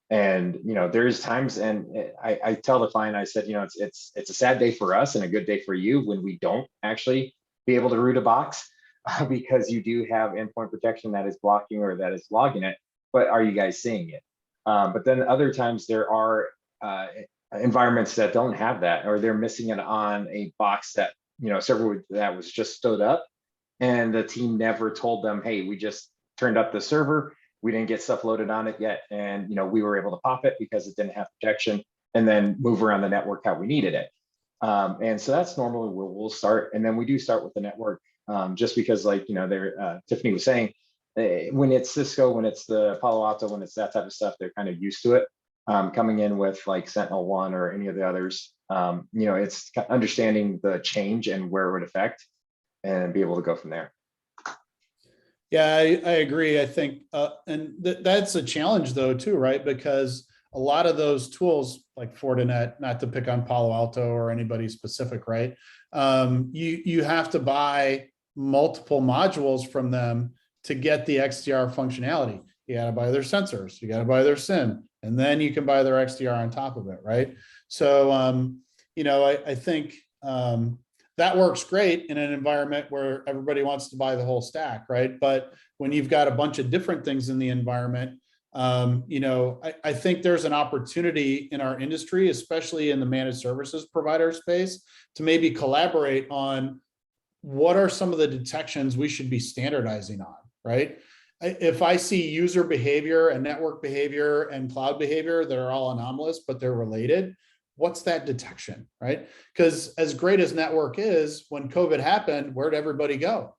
And you know, there's times, and I tell the client, I said, you know, it's a sad day for us and a good day for you when we don't actually be able to root a box, because you do have endpoint protection that is blocking or that is logging it, but are you guys seeing it? But then other times there are environments that don't have that, or they're missing it on a box that, you know, server that was just stood up, and the team never told them, hey, we just turned up the server, we didn't get stuff loaded on it yet, and you know, we were able to pop it because it didn't have protection, and then move around the network how we needed it. And so that's normally where we'll start, and then we do start with the network, just because, like, you know, Tiffany was saying, when it's Cisco, when it's the Palo Alto, when it's that type of stuff, they're kind of used to it. Coming in with like Sentinel-1 or any of the others, you know, it's understanding the change and where it would affect, and be able to go from there. Yeah, I agree. I think, and that's a challenge though too, right? Because a lot of those tools like Fortinet, not to pick on Palo Alto or anybody specific, right? You have to buy multiple modules from them to get the XDR functionality. You got to buy their sensors, you got to buy their SIM, and then you can buy their XDR on top of it, right? So, you know, I think that works great in an environment where everybody wants to buy the whole stack, right? But when you've got a bunch of different things in the environment, you know, I think there's an opportunity in our industry, especially in the managed services provider space, to maybe collaborate on what are some of the detections we should be standardizing on, right? If I see user behavior and network behavior and cloud behavior that are all anomalous, but they're related, what's that detection, right? Because as great as network is, when COVID happened, where'd everybody go?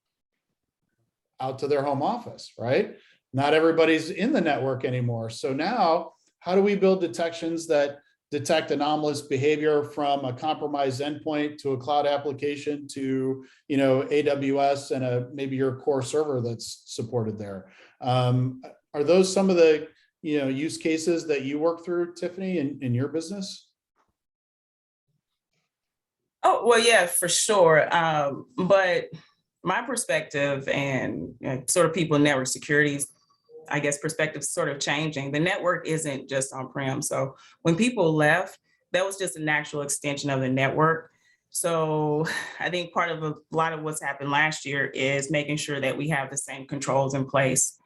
Out to their home office, right? Not everybody's in the network anymore. So now, how do we build detections that detect anomalous behavior from a compromised endpoint to a cloud application to, you know, AWS and maybe your core server that's supported there? Are those some of the, you know, use cases that you work through, Tiffany, in your business? Oh, well, yeah, for sure. But my perspective and, you know, sort of people in network securities, I guess perspective is sort of changing. The network isn't just on-prem. So when people left, that was just a natural extension of the network. So I think part of a lot of what's happened last year is making sure that we have the same controls in place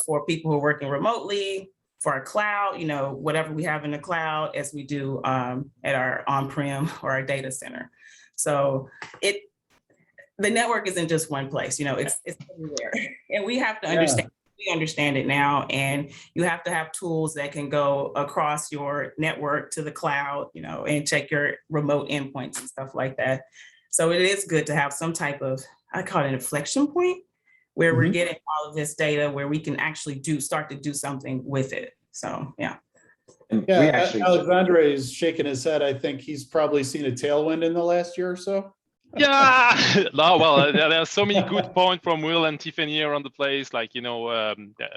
for people who are working remotely, for our cloud, you know, whatever we have in the cloud as we do at our on-prem or our data center. So the network isn't just one place, you know, it's everywhere. And we have to understand, we understand it now, and you have to have tools that can go across your network to the cloud, you know, and check your remote endpoints and stuff like that. So it is good to have some type of, I call it an inflection point, where we're getting all of this data where we can actually start to do something with it. So, yeah. And yeah, we actually, Alexandre is shaking his head. I think he's probably seen a tailwind in the last year or so. Yeah, no, well, there are so many good points from Will and Tiffany around the place. Like, you know, I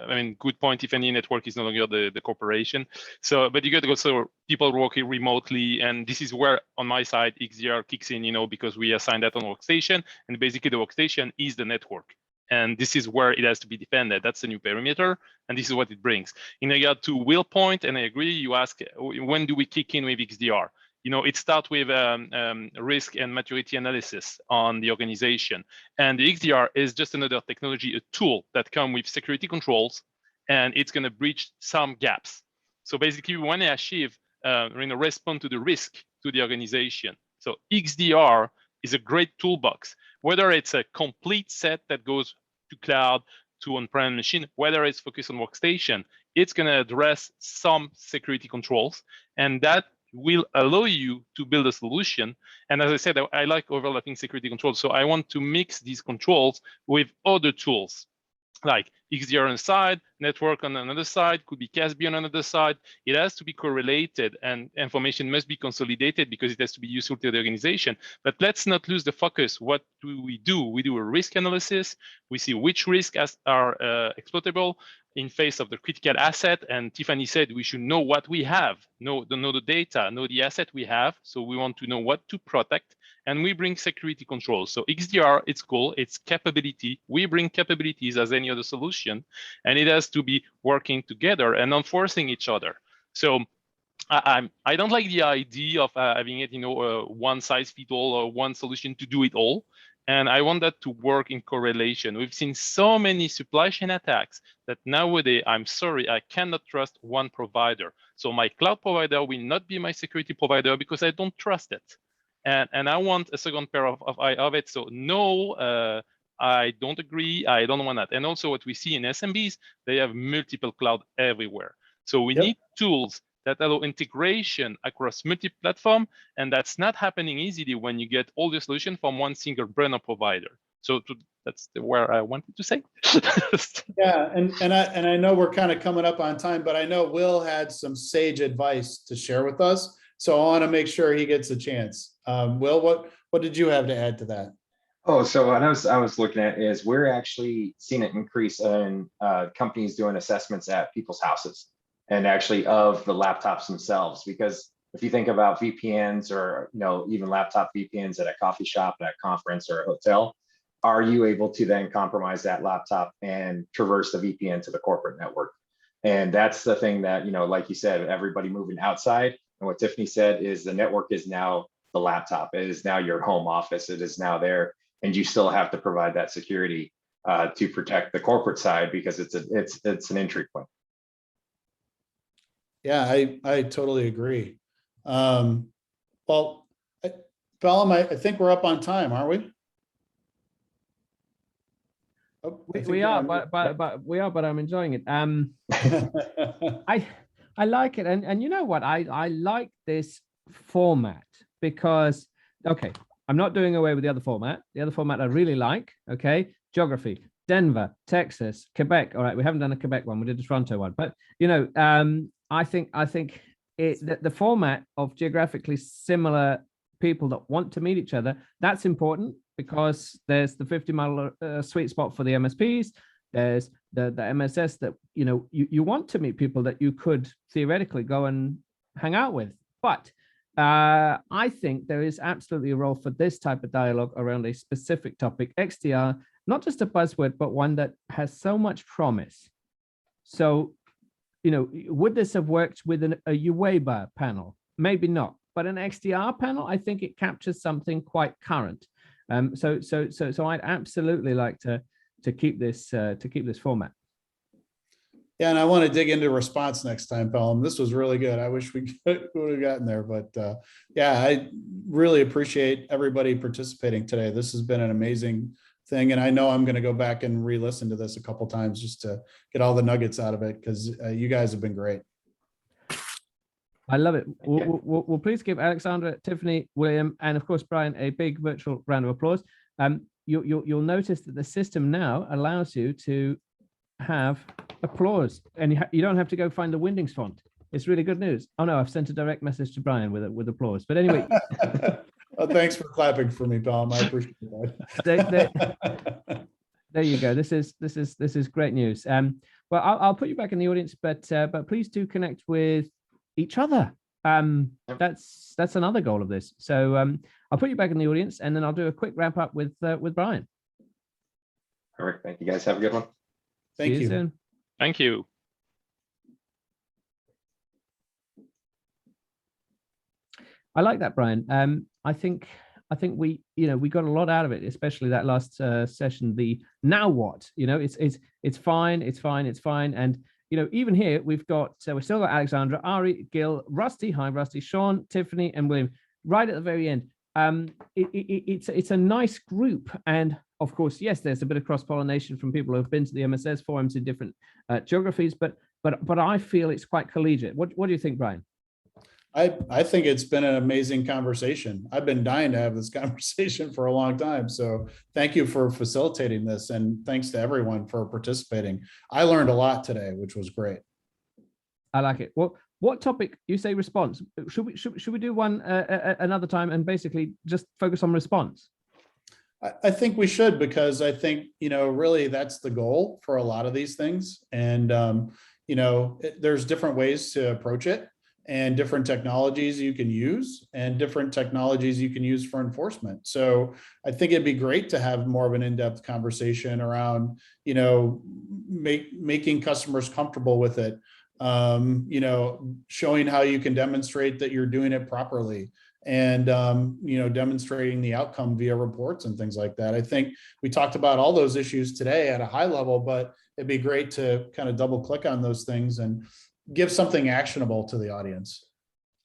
mean, good point, Tiffany, network is no longer the corporation. So, but you got to go, so people working remotely. And this is where, on my side, Xdr kicks in, you know, because we assign that on workstation. And basically the workstation is the network. And this is where it has to be defended. That's the new perimeter. And this is what it brings. In regard to Will point, and I agree, you ask, when do we kick in with Xdr? You know, it starts with risk and maturity analysis on the organization. And the Xdr is just another technology, a tool that comes with security controls, and it's going to breach some gaps. So basically, we want to achieve, respond to the risk to the organization. So Xdr is a great toolbox, whether it's a complete set that goes to cloud, to on-prem machine, whether it's focused on workstation, it's going to address some security controls, and that will allow you to build a solution. And as I said, I like overlapping security controls. So I want to mix these controls with other tools. like Xdr on the side, network on another side, could be CASB on another side. It has to be correlated and information must be consolidated because it has to be useful to the organization. But let's not lose the focus. What do? We do a risk analysis. We see which risks are exploitable in face of the critical asset. And Tiffany said we should know what we have, know the data, know the asset we have. So we want to know what to protect. And we bring security controls. So XDR, its goal, its capability. We bring capabilities as any other solution, and it has to be working together and enforcing each other. So I don't like the idea of having it, one size fits all or one solution to do it all. And I want that to work in correlation. We've seen so many supply chain attacks that nowadays, I'm sorry, I cannot trust one provider. So my cloud provider will not be my security provider because I don't trust it. And I want a second pair of it. So no, I don't agree. I don't want that. And also what we see in SMBs, they have multiple cloud everywhere. So we need tools that allow integration across multi-platform. And that's not happening easily when you get all the solution from one single brand or provider. So that's where I wanted to say. Yeah, and I know we're kind of coming up on time, but I know Will had some sage advice to share with us. So I want to make sure he gets a chance. Will, what did you have to add to that? Oh, so what I was looking at is we're actually seeing an increase in companies doing assessments at people's houses and actually of the laptops themselves. Because if you think about VPNs or even laptop VPNs at a coffee shop, at a conference or a hotel, are you able to then compromise that laptop and traverse the VPN to the corporate network? And that's the thing that, like you said, everybody moving outside. And what Tiffany said is the network is now the laptop. It is now your home office. It is now there. And you still have to provide that security to protect the corporate side because it's an entry point. Yeah, I totally agree. Well, Bellum, I think we're up on time, aren't we? Oh, we are, but I'm enjoying it. I like it, and you know what? I like this format because I'm not doing away with the other format. The other format I really like. Okay, geography, Denver, Texas, Quebec. All right, we haven't done a Quebec one. We did a Toronto one, but I think the format of geographically similar people that want to meet each other, that's important because there's the 50-mile sweet spot for the MSPs. There's the MSS that you want to meet people that you could theoretically go and hang out with. But I think there is absolutely a role for this type of dialogue around a specific topic. XDR, not just a buzzword, but one that has so much promise. So, would this have worked with a UWEBA panel? Maybe not, but an XDR panel, I think it captures something quite current. So I'd absolutely like to keep this format. Yeah, and I want to dig into response next time, Pelham. This was really good. I wish we would have gotten there, but yeah, I really appreciate everybody participating today. This has been an amazing thing, and I know I'm going to go back and re-listen to this a couple times just to get all the nuggets out of it because you guys have been great. I love it. We'll please give Alexandra, Tiffany, William, and of course Brian a big virtual round of applause. You'll notice that the system now allows you to have applause, and you don't have to go find the Windings font. It's really good news. Oh no, I've sent a direct message to Brian with applause. But anyway, well, thanks for clapping for me, Pelham. I appreciate that. There you go. This is great news. Well, I'll put you back in the audience, but please do connect with each other. That's another goal of this. So I'll put you back in the audience, and then I'll do a quick wrap up with Brian. All right. Thank you guys. Have a good one. Thank you. Soon. Thank you. I like that, Brian. I think we got a lot out of it, especially that last session. The now what? It's fine, and even here we've still got Alexandra, Ari, Gil, Rusty. Hi, Rusty, Sean, Tiffany, and William. Right at the very end. It's a nice group, and of course, yes, there's a bit of cross-pollination from people who have been to the MSS forums in different geographies, but I feel it's quite collegiate. What do you think, Brian? I think it's been an amazing conversation. I've been dying to have this conversation for a long time. So thank you for facilitating this, and thanks to everyone for participating. I learned a lot today, which was great. I like it. Well, what topic you say response? Should we do one another time and basically just focus on response? I think we should, because I think, really that's the goal for a lot of these things. And, there's different ways to approach it, and different technologies you can use, and different technologies you can use for enforcement. So I think it'd be great to have more of an in-depth conversation around, making customers comfortable with it. Showing how you can demonstrate that you're doing it properly, and, demonstrating the outcome via reports and things like that. I think we talked about all those issues today at a high level, but it'd be great to kind of double click on those things and give something actionable to the audience.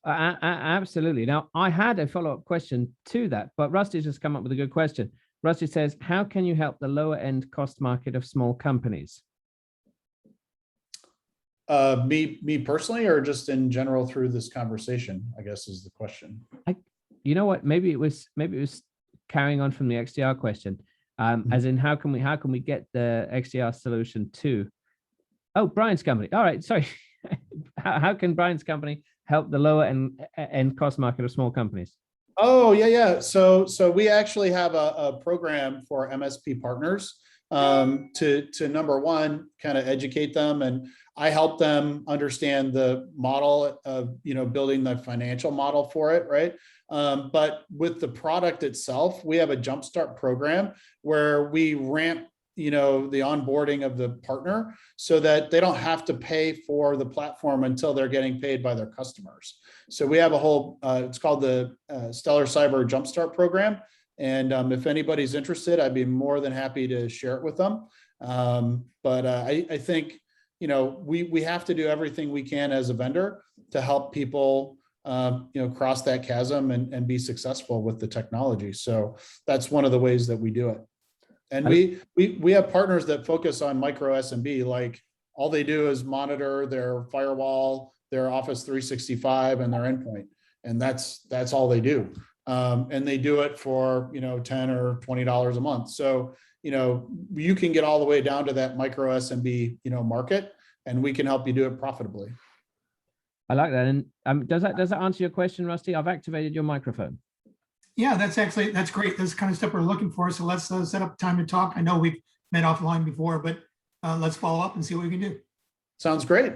Absolutely. Now, I had a follow-up question to that, but Rusty's just come up with a good question. Rusty says, how can you help the lower end cost market of small companies? Me personally, or just in general through this conversation, I guess is the question. You know what? Maybe it was carrying on from the XDR question, as in how can we get the XDR solution to? Oh, Brian's company. All right, sorry. How can Brian's company help the lower end cost market of small companies? Oh, yeah. So we actually have a program for MSP partners to number one, kind of educate them, and I help them understand the model of, building the financial model for it, right? But with the product itself, we have a jumpstart program where we ramp, the onboarding of the partner so that they don't have to pay for the platform until they're getting paid by their customers. So we have a whole, it's called the Stellar Cyber Jumpstart program. And if anybody's interested, I'd be more than happy to share it with them. But I think, we have to do everything we can as a vendor to help people, cross that chasm and be successful with the technology. So that's one of the ways that we do it. And we have partners that focus on micro SMB, like all they do is monitor their firewall, their Office 365, and their endpoint. And that's all they do. And they do it for, $10 or $20 a month. So, you can get all the way down to that micro SMB, market, and we can help you do it profitably. I like that. And does that answer your question, Rusty? I've activated your microphone. Yeah, that's great. That's the kind of stuff we're looking for. So let's set up time to talk. I know we've met offline before, but let's follow up and see what we can do. Sounds great.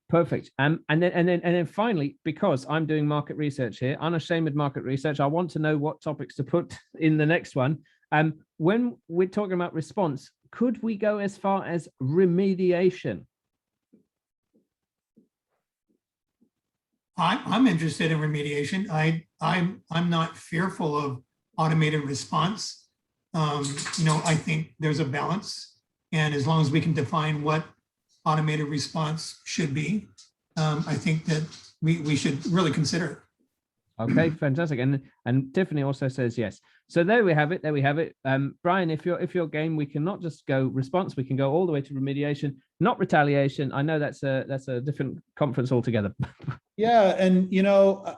Perfect. And then finally, because I'm doing market research here, unashamed market research, I want to know what topics to put in the next one. When we're talking about response, could we go as far as remediation? I'm interested in remediation. I'm not fearful of automated response. I think there's a balance, and as long as we can define what automated response should be, I think that we should really consider it. Okay, fantastic. And Tiffany also says yes. So there we have it. Brian, if you're game, we can not just go response, we can go all the way to remediation, not retaliation. I know that's a different conference altogether. Yeah, and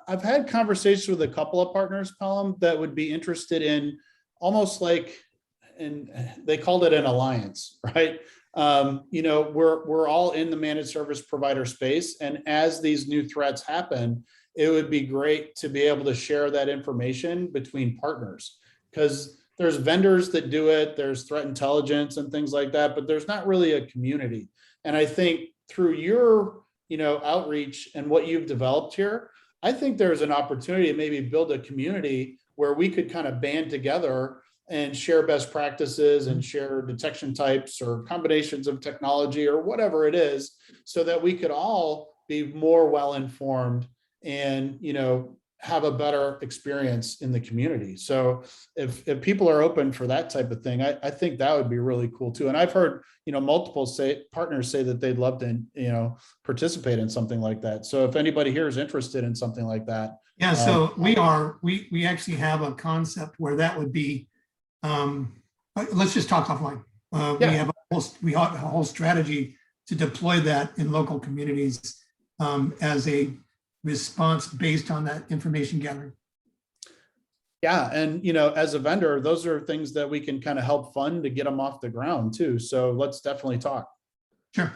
I've had conversations with a couple of partners, Pelham, that would be interested in almost like, and they called it an alliance, right? We're all in the managed service provider space, and as these new threats happen, it would be great to be able to share that information between partners, because there's vendors that do it, there's threat intelligence and things like that, but there's not really a community. And I think through your outreach and what you've developed here, I think there's an opportunity to maybe build a community where we could kind of band together and share best practices and share detection types or combinations of technology or whatever it is, so that we could all be more well-informed and, have a better experience in the community. So if people are open for that type of thing, I think that would be really cool too. And I've heard, multiple partners say that they'd love to, participate in something like that. So if anybody here is interested in something like that. Yeah, so we actually have a concept where that would be, let's just talk offline. Yeah. We have a whole strategy to deploy that in local communities as a response based on that information gathering. Yeah, and as a vendor, those are things that we can kind of help fund to get them off the ground too. So let's definitely talk. Sure.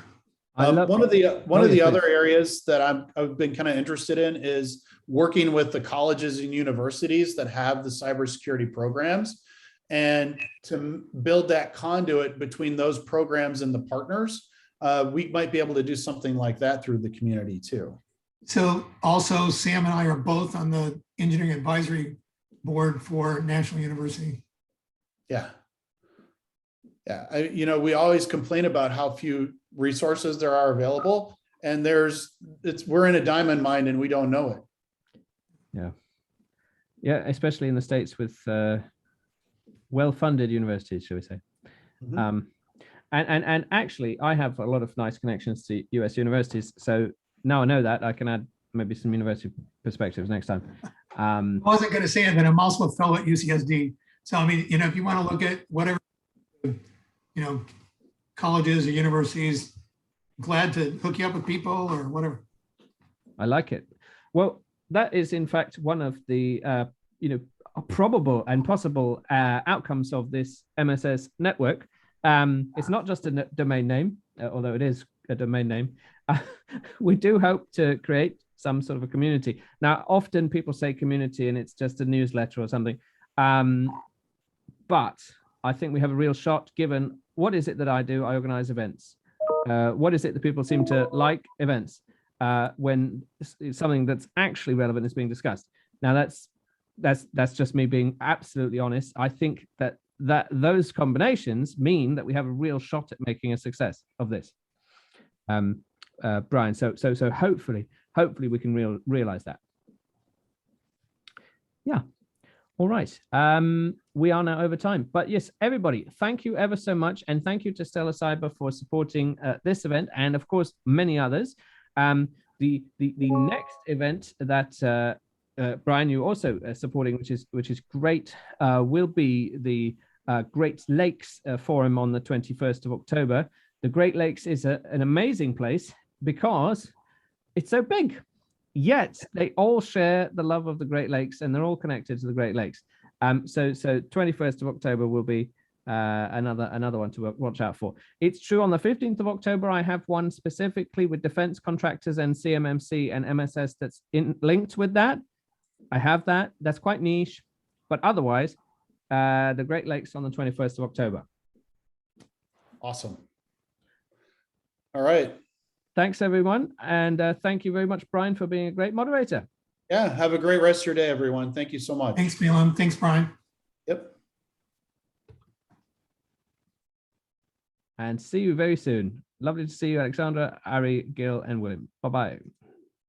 One of the other please. areas that I've been kind of interested in is working with the colleges and universities that have the cybersecurity programs, and to build that conduit between those programs and the partners. We might be able to do something like that through the community too. So also Sam and I are both on the engineering advisory board for National University. Yeah. Yeah. We always complain about how few resources there are available, and we're in a diamond mine and we don't know it. Yeah. Yeah, especially in the States with well-funded universities, shall we say. Mm-hmm. And actually, I have a lot of nice connections to US universities. So now I know that, I can add maybe some university perspectives next time. I wasn't going to say it, but I'm also a fellow at UCSD. So, I mean, if you want to look at whatever, colleges or universities, glad to hook you up with people or whatever. I like it. Well, that is in fact one of the, probable and possible outcomes of this MSS network. It's not just a domain name, although it is a domain name. We do hope to create some sort of a community. Now, often people say community and it's just a newsletter or something. But I think we have a real shot, given what is it that I do? I organize events. What is it that people seem to like? Events. When it's something that's actually relevant is being discussed. Now, that's just me being absolutely honest. I think that those combinations mean that we have a real shot at making a success of this, Brian. So hopefully we can realize that. Yeah. All right. We are now over time, but yes, everybody, thank you ever so much, and thank you to Stellar Cyber for supporting this event, and of course many others. The next event that Brian, you also supporting, which is great, will be the Great Lakes Forum on the 21st of October. The Great Lakes is an amazing place because it's so big, yet they all share the love of the Great Lakes and they're all connected to the Great Lakes. So 21st of October will be another one to watch out for. It's true, on the 15th of October, I have one specifically with defense contractors and CMMC and MSS that's linked with that. I have that. That's quite niche, but otherwise, the Great Lakes on the 21st of October. Awesome. All right. Thanks, everyone. And thank you very much, Brian, for being a great moderator. Yeah. Have a great rest of your day, everyone. Thank you so much. Thanks, Milan. Thanks, Brian. Yep. And see you very soon. Lovely to see you, Alexandra, Ari, Gil, and William. Bye-bye.